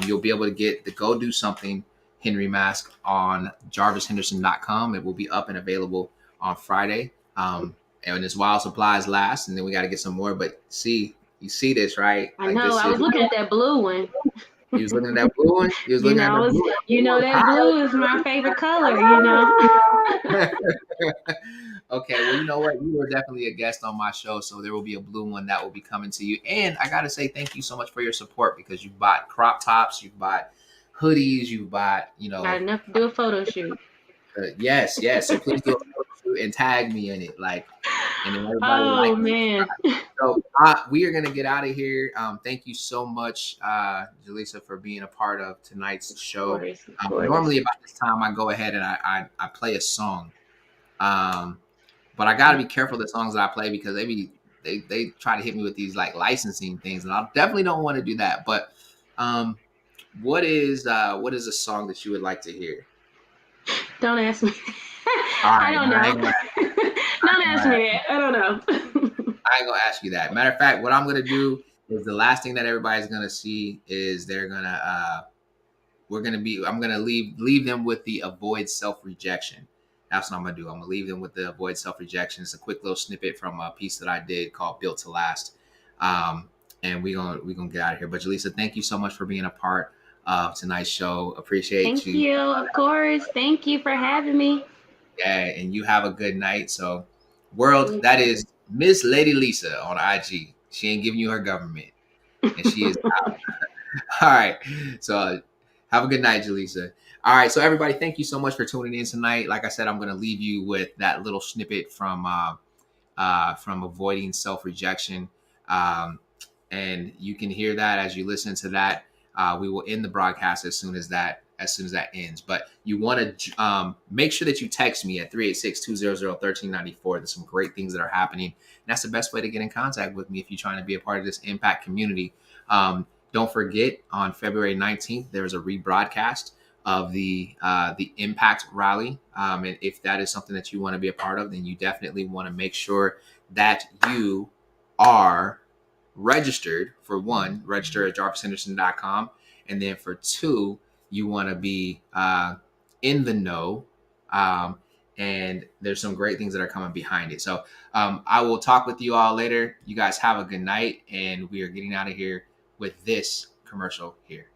You'll be able to get the Go Do Something Henry mask on jarvishenderson.com. It will be up and available on Friday. And as while supplies last, and then we got to get some more. But you see this, right? I Like know. this I is, was looking at that blue one. you was looking at that blue one. You was looking at I the was, blue one. That blue one's that blue is my favorite color. hot. Okay, well, you know what? You were definitely a guest on my show, so there will be a blue one that will be coming to you. And I gotta say thank you so much for your support because you bought crop tops, you bought hoodies, you bought, Got enough to do a photo shoot. yes, yes. So please do a photo shoot and tag me in it, like, and then everybody like Oh and man. subscribe. So we are gonna get out of here. Thank you so much, Jaleesa, for being a part of tonight's Of show. course, of course. Normally about this time, I go ahead and I play a song. Um, but I got to be careful the songs that I play because they try to hit me with these like licensing things, and I definitely don't want to do that. But um, what is a song that you would like to hear? Don't ask me. All I right, don't no, I know. ain't gonna, I Don't ain't ask gonna, me that. I don't know. I ain't gonna ask you that. Matter of fact, what I'm gonna do is the last thing that everybody's gonna see is I'm gonna leave them with the avoid self rejection. That's what I'm gonna do. I'm gonna leave them with the avoid self rejection. It's a quick little snippet from a piece that I did called Built to Last. And we gonna get out of here. But Jaleesa, thank you so much for being a part of tonight's show. Appreciate Thank you. you. Of course. Thank you for having me. Yeah, and you have a good night. So world, that is Miss Lady Lisa on IG. She ain't giving you her government. And she is all right. So have a good night, Jaleesa. All right. So everybody, thank you so much for tuning in tonight. Like I said, I'm going to leave you with that little snippet from avoiding self rejection, and you can hear that as you listen to that. We will end the broadcast as soon as that as soon as that ends. But you want to make sure that you text me at 386-200-1394. There's some great things that are happening. And that's the best way to get in contact with me if you're trying to be a part of this impact community. Don't forget, on February 19th, there's a rebroadcast of the Impact Rally. And if that is something that you want to be a part of, then you definitely want to make sure that you are registered. For one, register at jarvishenderson.com. And then for two, you want to be in the know. And there's some great things that are coming behind it. So I will talk with you all later. You guys have a good night. And we are getting out of here with this commercial here.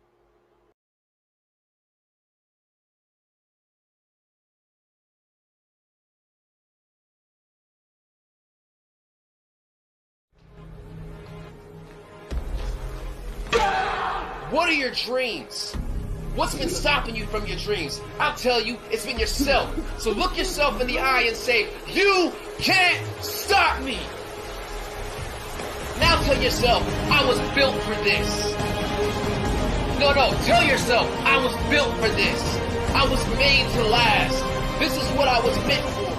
What are your dreams? What's been stopping you from your dreams? I'll tell you, it's been yourself. So look yourself in the eye and say, you can't stop me. Now tell yourself, I was built for this. No, tell yourself, I was built for this. I was made to last. This is what I was meant for.